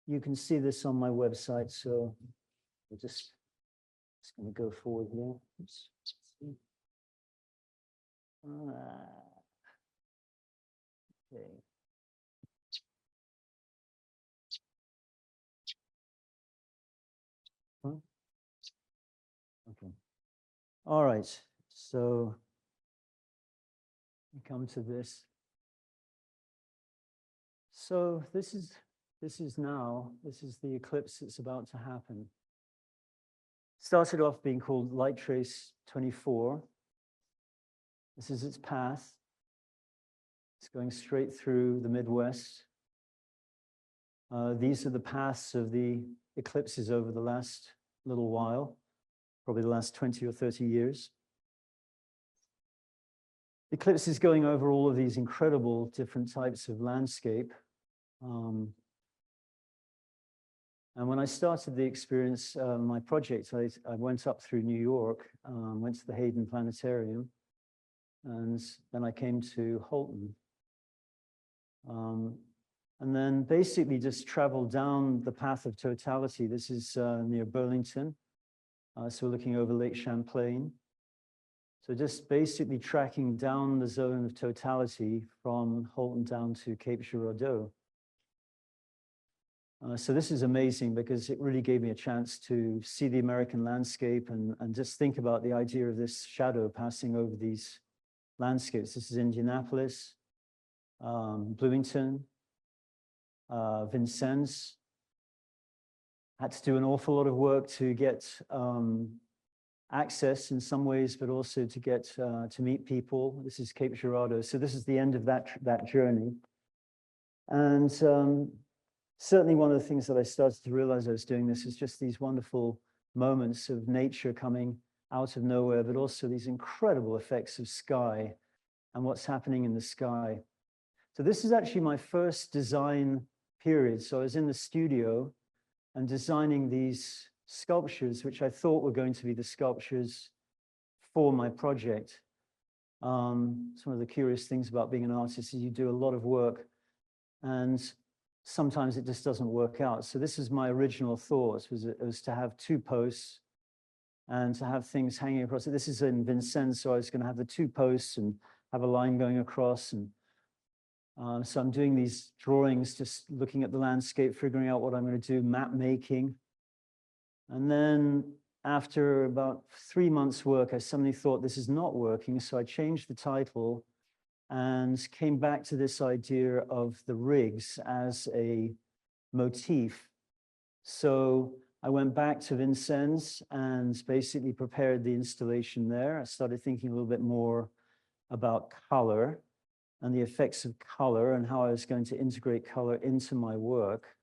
you can see this on my website. So we're just going to go forward here. Oops. Okay. Huh? Okay. All right. So we come to this. So this is the eclipse that's about to happen. Started off being called Light Trace 24. This is its path. It's going straight through the Midwest. These are the paths of the eclipses over the last little while, probably the last 20 or 30 years. Eclipse is going over all of these incredible different types of landscape. And when I started the experience, my project, I went up through New York, went to the Hayden Planetarium, and then I came to Holton. And then basically just traveled down the path of totality. This is near Burlington. So we're looking over Lake Champlain. So just basically tracking down the zone of totality from Holton down to Cape Girardeau. So this is amazing because it really gave me a chance to see the American landscape and just think about the idea of this shadow passing over these landscapes. This is Indianapolis, Bloomington, Vincennes. Had to do an awful lot of work to get access in some ways, but also to get to meet people. This is Cape Girardeau. So this is the end of that journey. And certainly one of the things that I started to realize I was doing this is just these wonderful moments of nature coming out of nowhere, but also these incredible effects of sky and what's happening in the sky. So this is actually my first design period. So I was in the studio and designing these sculptures, which I thought were going to be the sculptures for my project. Some of the curious things about being an artist is you do a lot of work and sometimes it just doesn't work out. So this is my original thought, was to have two posts and to have things hanging across it. This is in Vincennes, so I was going to have the two posts and have a line going across. And so I'm doing these drawings, just looking at the landscape, figuring out what I'm going to do, map making. And then after about 3 months' work, I suddenly thought this is not working. So I changed the title and came back to this idea of the rigs as a motif. So I went back to Vincennes and basically prepared the installation there. I started thinking a little bit more about color and the effects of color and how I was going to integrate color into my work.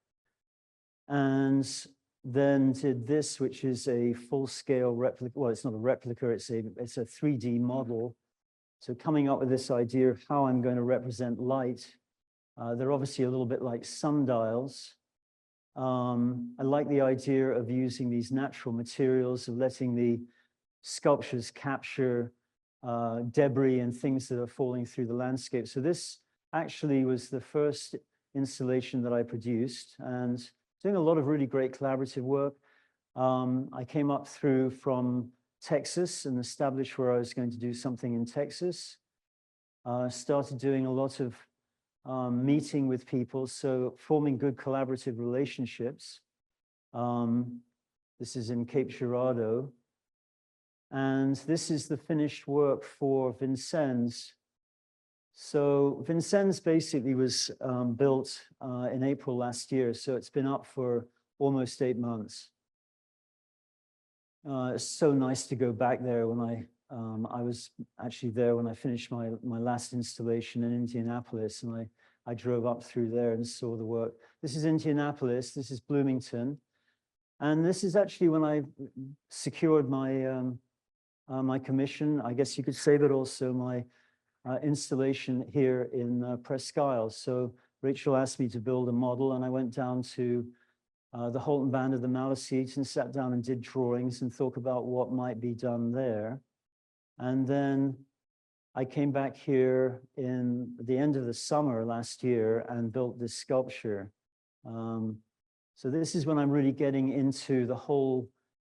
And then did this, which is a full-scale replica. Well, it's not a replica, it's a 3D model. So coming up with this idea of how I'm going to represent light. They're obviously a little bit like sundials. I like the idea of using these natural materials, of letting the sculptures capture debris and things that are falling through the landscape. So this actually was the first installation that I produced, and doing a lot of really great collaborative work. I came up through from Texas and established where I was going to do something in Texas. Started doing a lot of meeting with people, so forming good collaborative relationships. This is in Cape Girardeau. And this is the finished work for Vincennes. So Vincennes basically was built in April last year, so it's been up for almost 8 months. It's so nice to go back there. When I was actually there when I finished my last installation in Indianapolis, and I drove up through there and saw the work. This is Indianapolis, this is Bloomington. And this is actually when I secured my my commission, I guess you could say, but also my installation here in Presque Isle. So Rachel asked me to build a model, and I went down to the Holton Band of the Maliseet and sat down and did drawings and thought about what might be done there. And then I came back here in the end of the summer last year and built this sculpture. So this is when I'm really getting into the whole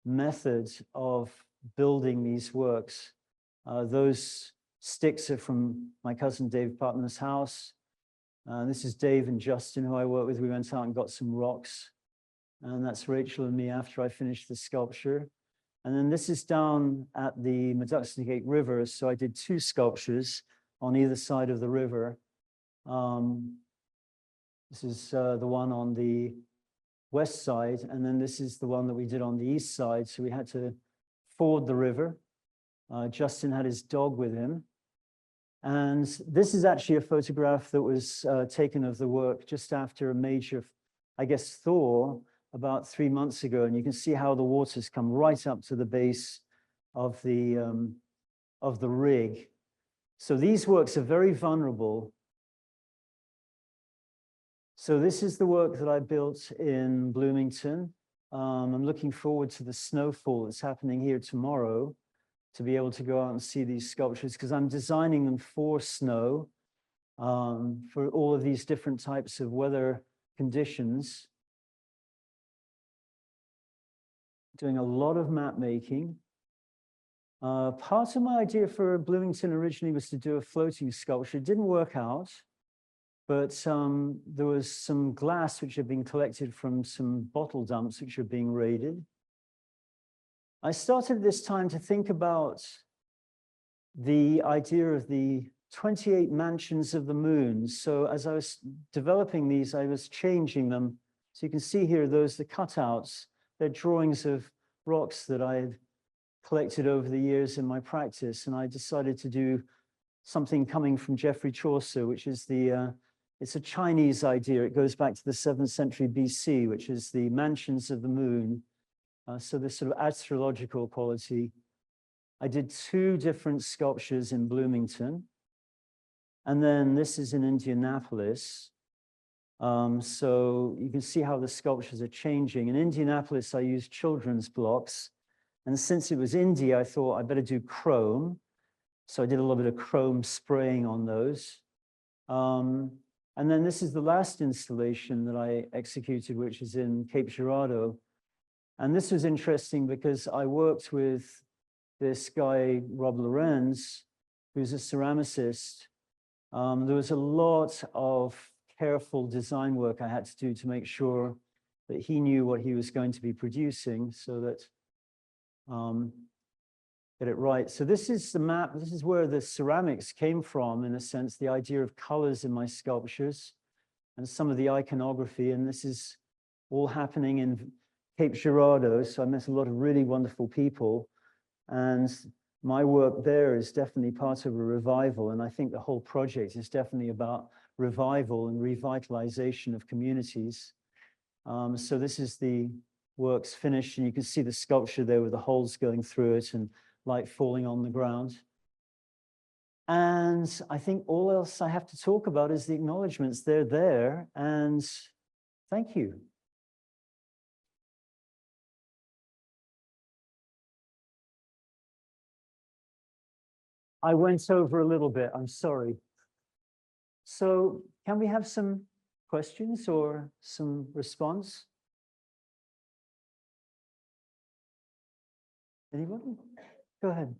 method of building these works. Those sticks are from my cousin Dave Putnam's house. This is Dave and Justin, who I work with. We went out and got some rocks. And that's Rachel and me after I finished the sculpture. And then this is down at the Meduxnagate River. So I did 2 sculptures on either side of the river. This is the one on the west side, and then this is the one that we did on the east side. So we had to ford the river. Justin had his dog with him. And this is actually a photograph that was taken of the work just after a major, I guess, thaw about 3 months ago. And you can see how the waters come right up to the base of the rig. So these works are very vulnerable. So this is the work that I built in Bloomington. I'm looking forward to the snowfall that's happening here tomorrow to be able to go out and see these sculptures, because I'm designing them for snow, for all of these different types of weather conditions. Doing a lot of map making. Part of my idea for Bloomington originally was to do a floating sculpture. It didn't work out. But there was some glass which had been collected from some bottle dumps which are being raided. I started this time to think about the idea of the 28 mansions of the moon. So as I was developing these, I was changing them. So you can see here, those, the cutouts, they're drawings of rocks that I had collected over the years in my practice. And I decided to do something coming from Geoffrey Chaucer, which is it's a Chinese idea. It goes back to the 7th century BC, which is the mansions of the moon. So this sort of astrological quality. I did 2 different sculptures in Bloomington. And then this is in Indianapolis. So you can see how the sculptures are changing. In Indianapolis, I used children's blocks. And since it was India, I thought I better do chrome. So I did a little bit of chrome spraying on those. And then this is the last installation that I executed, which is in Cape Girardeau. And this was interesting because I worked with this guy, Rob Lorenz, who's a ceramicist. There was a lot of careful design work I had to do to make sure that he knew what he was going to be producing so that get it right. So this is the map. This is where the ceramics came from, in a sense, the idea of colors in my sculptures and some of the iconography. And this is all happening in Cape Girardeau. So I met a lot of really wonderful people. And my work there is definitely part of a revival. And I think the whole project is definitely about revival and revitalization of communities. So this is the works finished, and you can see the sculpture there with the holes going through it and light falling on the ground. And I think all else I have to talk about is the acknowledgements. They're there, and thank you. I went over a little bit, I'm sorry. So can we have some questions or some response? Anybody? Go ahead.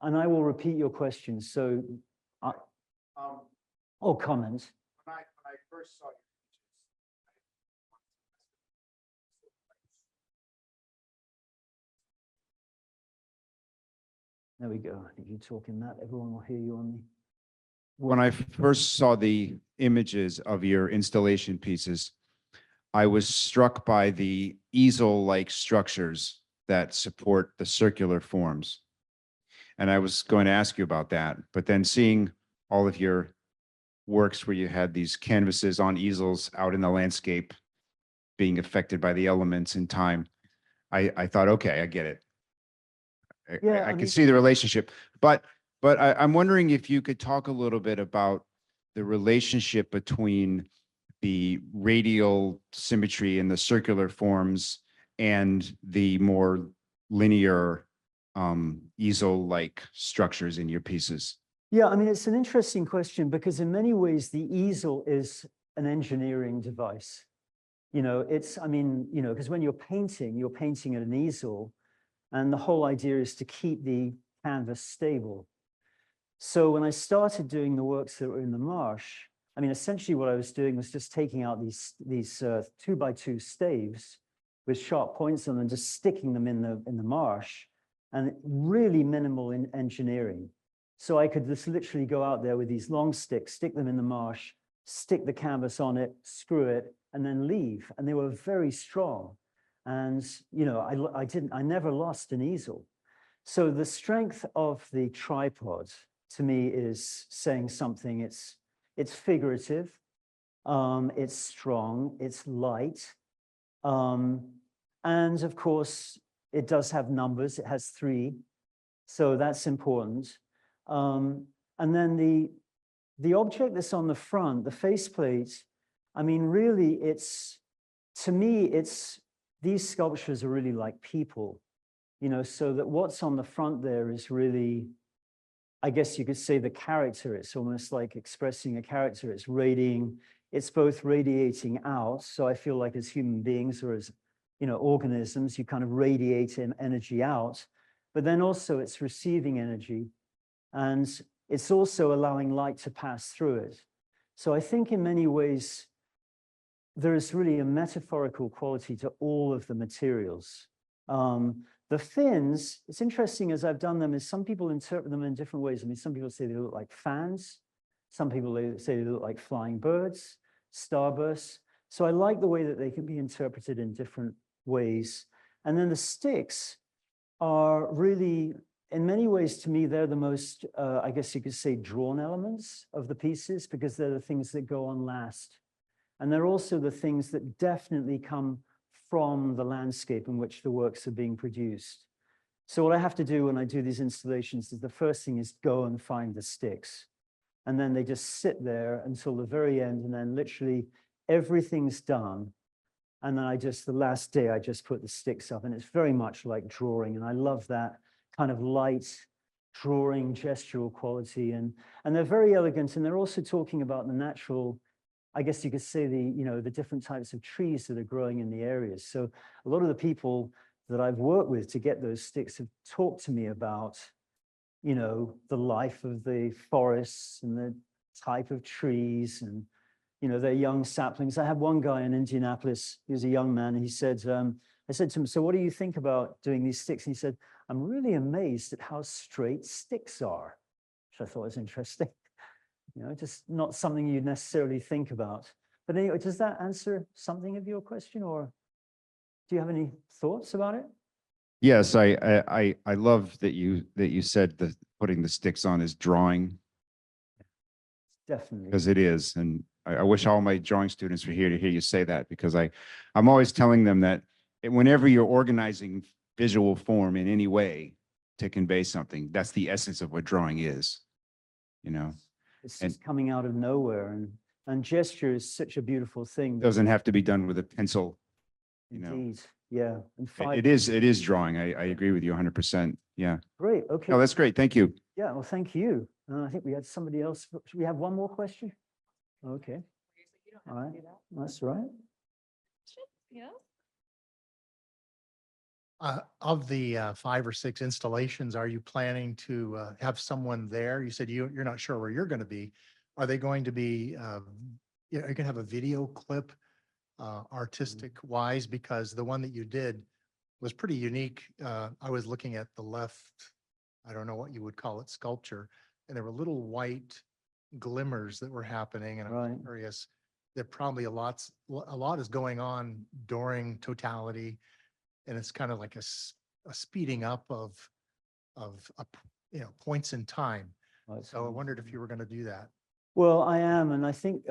And I will repeat your questions. So, oh, comments. When I first saw your There we go. If you talk in that, everyone will hear you on the. when I first saw the images of your installation pieces, I was struck by the easel-like structures that support the circular forms. And I was going to ask you about that, but then seeing all of your works where you had these canvases on easels out in the landscape being affected by the elements in time, I thought, okay, I get it. Yeah, I I can mean- see the relationship, but I'm wondering if you could talk a little bit about the relationship between the radial symmetry and the circular forms and the more linear easel-like structures in your pieces? Yeah, I mean, it's an interesting question because in many ways, the easel is an engineering device. You know, it's, I mean, you know, because when you're painting at an easel, and the whole idea is to keep the canvas stable. So when I started doing the works that were in the marsh, I mean, essentially what I was doing was just taking out these 2x2 staves with sharp points on them, just sticking them in the marsh, and really minimal in engineering. So I could just literally go out there with these long sticks, stick them in the marsh, stick the canvas on it, screw it, and then leave. And they were very strong. And you know, I never lost an easel. So the strength of the tripod to me is saying something. It's figurative, it's strong, it's light, and of course it does have numbers. It has 3, so that's important. And then the object that's on the front, the faceplate, I mean, really, to me, these sculptures are really like people, you know, so that what's on the front there is really, I guess you could say, the character. It's almost like expressing a character. It's both radiating out. So I feel like as human beings or as, you know, organisms, you kind of radiate energy out, but then also it's receiving energy, and it's also allowing light to pass through it. So I think in many ways, there is really a metaphorical quality to all of the materials. The fins, it's interesting as I've done them, is some people interpret them in different ways. I mean, some people say they look like fans. Some people say they look like flying birds, starbursts. So I like the way that they can be interpreted in different ways. And then the sticks are really, in many ways, to me, they're the most, I guess you could say, drawn elements of the pieces, because they're the things that go on last. And they're also the things that definitely come from the landscape in which the works are being produced. So what I have to do when I do these installations is the first thing is go and find the sticks. And then they just sit there until the very end, and then literally everything's done. And then the last day, I just put the sticks up, and it's very much like drawing. And I love that kind of light drawing gestural quality. And they're very elegant. And they're also talking about the natural, I guess you could say, the different types of trees that are growing in the areas. So a lot of the people that I've worked with to get those sticks have talked to me about, you know, the life of the forests and the type of trees and, you know, their young saplings. I had one guy in Indianapolis, he was a young man, and he said, I said to him, so what do you think about doing these sticks? And he said, I'm really amazed at how straight sticks are, which I thought was interesting. You know, just not something you'd necessarily think about. But anyway, does that answer something of your question, or do you have any thoughts about it? Yes, I love that you said that putting the sticks on is drawing, Definitely. because it is. And I wish all my drawing students were here to hear you say that, because I'm always telling them that whenever you're organizing visual form in any way to convey something, that's the essence of what drawing is, you know. It's just coming out of nowhere, and gesture is such a beautiful thing. Doesn't have to be done with a pencil, you know. Indeed, yeah. And It is drawing. I agree with you 100%. Yeah. Great. Okay. Oh, that's great. Thank you. Yeah. Well, thank you. I think we had somebody else. Should we have one more question? Okay. All right. That's right. Yeah. Of the 5 or 6 installations, are you planning to have someone there? You said you're not sure where you're going to be. Are they going to be, are you going to have a video clip artistic wise? Because the one that you did was pretty unique. I was looking at the left, I don't know what you would call it, sculpture, and there were little white glimmers that were happening. And Right. I'm curious, that probably a lot is going on during totality. And it's kind of like a speeding up of points in time. Right. So I wondered if you were going to do that. Well, I am. And I think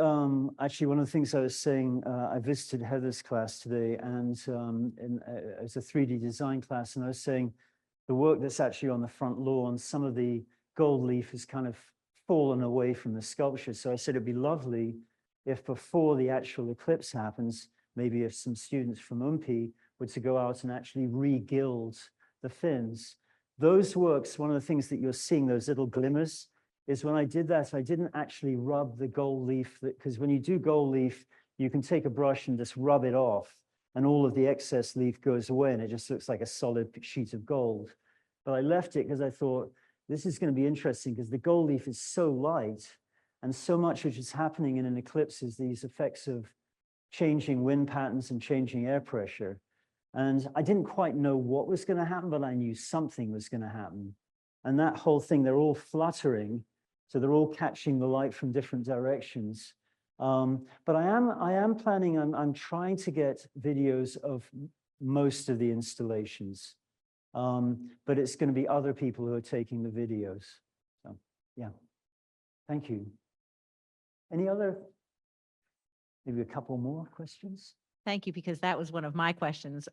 actually one of the things I was saying, I visited Heather's class today, and it's a 3D design class. And I was saying the work that's actually on the front lawn, some of the gold leaf has kind of fallen away from the sculpture. So I said it'd be lovely if before the actual eclipse happens, maybe if some students from UMPI were to go out and actually re-gild the fins. those works, one of the things that you're seeing, those little glimmers, is when I did that, I didn't actually rub the gold leaf, because when you do gold leaf, you can take a brush and just rub it off, and all of the excess leaf goes away, and it just looks like a solid sheet of gold. But I left it because I thought, this is going to be interesting, because the gold leaf is so light, and so much which is happening in an eclipse is these effects of changing wind patterns and changing air pressure. And I didn't quite know what was going to happen, but I knew something was going to happen. And that whole thing, they're all fluttering. So they're all catching the light from different directions. But I am planning, I'm trying to get videos of most of the installations. But it's going to be other people who are taking the videos. So, yeah. Thank you. Any other, maybe a couple more questions? Thank you, because that was one of my questions.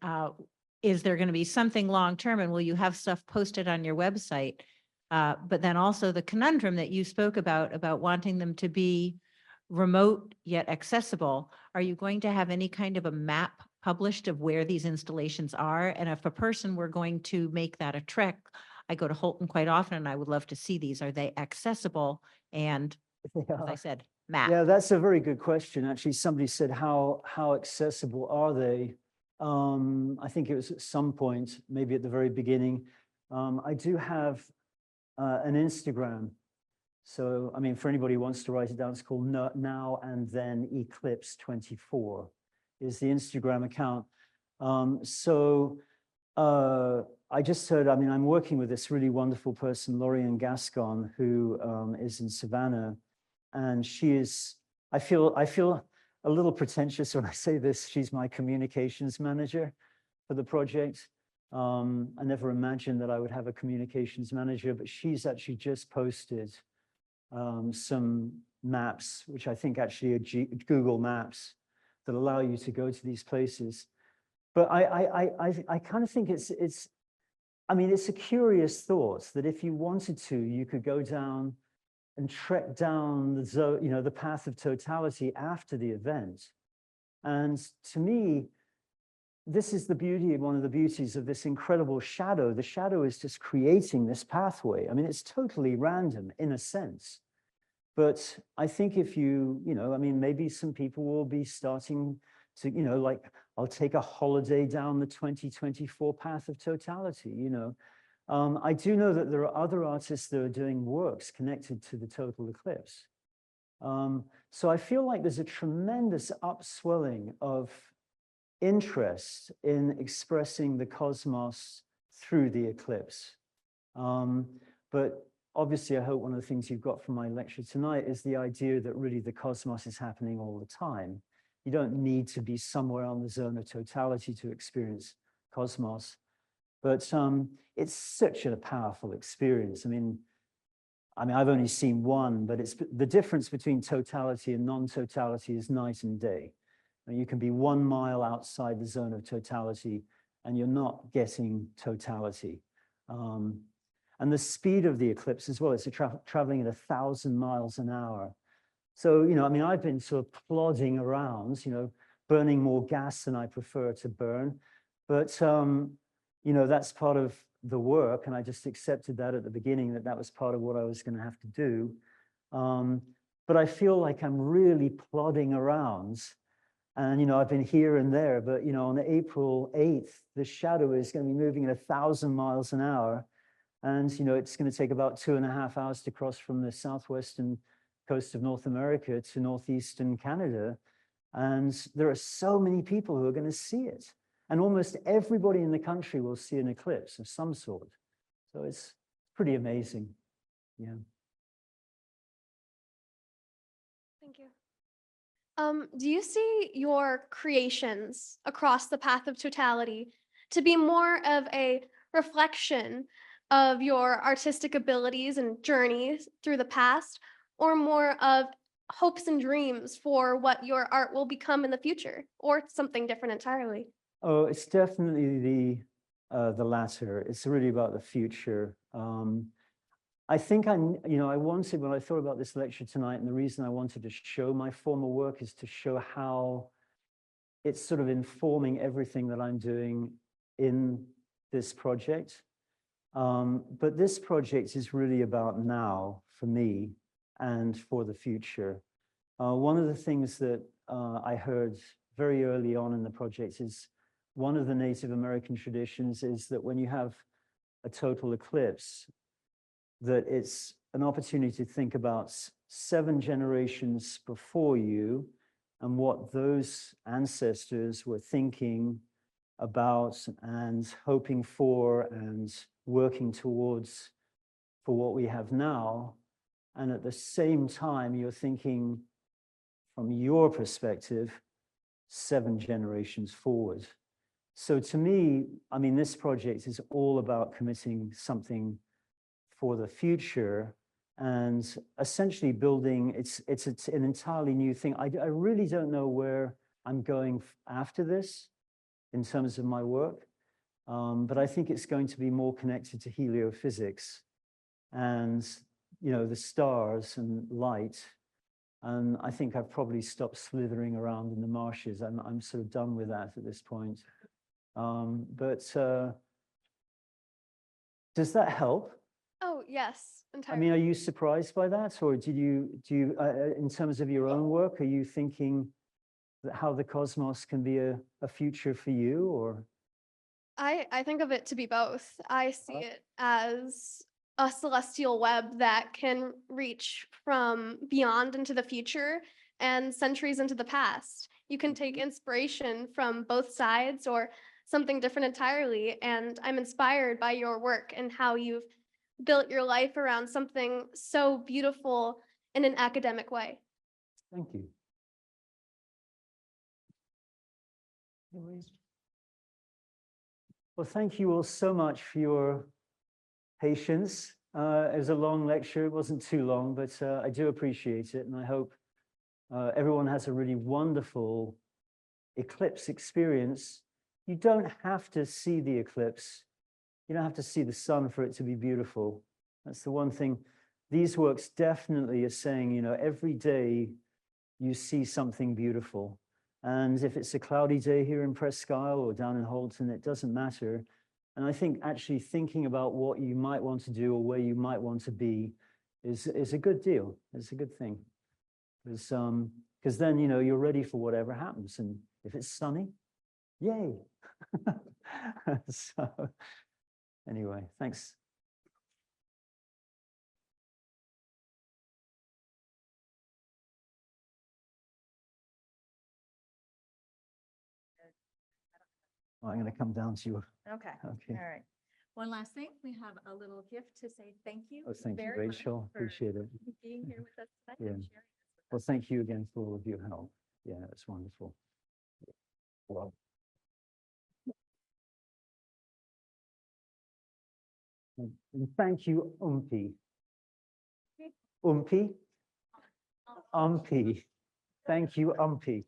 Is there going to be something long-term, and will you have stuff posted on your website? But then also the conundrum that you spoke about wanting them to be remote yet accessible. Are you going to have any kind of a map published of where these installations are? And if a person were going to make that a trek, I go to Holton quite often and I would love to see these. Are they accessible? And as I said, map. Yeah, that's a very good question. Actually, somebody said, how accessible are they? I think it was at some point, maybe at the very beginning. I do have an Instagram. So, I mean, for anybody who wants to write it down, it's called Now and Then Eclipse 24 is the Instagram account. I just heard, I mean, I'm working with this really wonderful person, Lorian Gascon, who is in Savannah. And she is, I feel a little pretentious when I say this. She's my communications manager for the project. I never imagined that I would have a communications manager, but she's actually just posted some maps, which I think actually are Google Maps, that allow you to go to these places. But I kind of think I mean, it's a curious thought that if you wanted to, you could go down and trek down the zone, you know, the path of totality after the event. And to me, this is the beauty, one of the beauties of this incredible shadow. The shadow is just creating this pathway. I mean, it's totally random in a sense. But I think if you know, I mean, maybe some people will be starting to, you know, like, I'll take a holiday down the 2024 path of totality, you know. I do know that there are other artists that are doing works connected to the total eclipse. So I feel like there's a tremendous upswelling of interest in expressing the cosmos through the eclipse. But obviously, I hope one of the things you've got from my lecture tonight is the idea that really the cosmos is happening all the time. You don't need to be somewhere on the zone of totality to experience cosmos. But it's such a powerful experience. I mean, I've only seen one, but it's the difference between totality and non-totality is night and day. And you can be 1 mile outside the zone of totality and you're not getting totality. And the speed of the eclipse as well, it's traveling at 1,000 miles an hour. So, you know, I mean, I've been sort of plodding around, you know, burning more gas than I prefer to burn. But, you know, that's part of the work. And I just accepted that at the beginning, that was part of what I was going to have to do. But I feel like I'm really plodding around. And, you know, I've been here and there, but, you know, on April 8th, the shadow is going to be moving at 1,000 miles an hour. And, you know, it's going to take about 2.5 hours to cross from the southwestern coast of North America to northeastern Canada. And there are so many people who are going to see it. And almost everybody in the country will see an eclipse of some sort. So it's pretty amazing. Yeah. Thank you. Do you see your creations across the path of totality to be more of a reflection of your artistic abilities and journeys through the past, or more of hopes and dreams for what your art will become in the future, or something different entirely? Oh, it's definitely the latter. It's really about the future. I think I wanted, when I thought about this lecture tonight, and the reason I wanted to show my former work is to show how it's sort of informing everything that I'm doing in this project. But this project is really about now for me and for the future. One of the things that I heard very early on in the project is one of the Native American traditions is that when you have a total eclipse, that it's an opportunity to think about 7 generations before you and what those ancestors were thinking about and hoping for and working towards for what we have now. And at the same time, you're thinking from your perspective, 7 generations forward. So to me, I mean, this project is all about committing something for the future and essentially building, it's an entirely new thing. I really don't know where I'm going after this in terms of my work, but I think it's going to be more connected to heliophysics and, you know, the stars and light. And I think I've probably stopped slithering around in the marshes. I'm sort of done with that at this point. Does that help? Oh, yes, I entirely. mean, are you surprised by that? Or do you, in terms of your own work, are you thinking that how the cosmos can be a future for you or? I think of it to be both. I see it as a celestial web that can reach from beyond into the future and centuries into the past. You can take inspiration from both sides or something different entirely. And I'm inspired by your work and how you've built your life around something so beautiful in an academic way. Thank you. Well, thank you all so much for your patience. It was a long lecture. It wasn't too long, but I do appreciate it. And I hope everyone has a really wonderful eclipse experience. You don't have to see the eclipse. You don't have to see the sun for it to be beautiful. That's the one thing. These works definitely are saying, you know, every day you see something beautiful. And if it's a cloudy day here in Presque Isle or down in Holton, it doesn't matter. And I think actually thinking about what you might want to do or where you might want to be is a good deal. It's a good thing. Because then, you know, you're ready for whatever happens. And if it's sunny, yay. So anyway, thanks. I'm going to come down to you. Okay, Okay. all right. One last thing, we have a little gift to say thank you. Oh, thank you, very much Rachel. for Appreciate it. Being here with us tonight Yeah. and sharing this with Well, us. thank you again for all of your help. Yeah, it's wonderful. Well. And thank you, UMPI. UMPI? UMPI. Thank you, UMPI.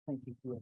Thank you.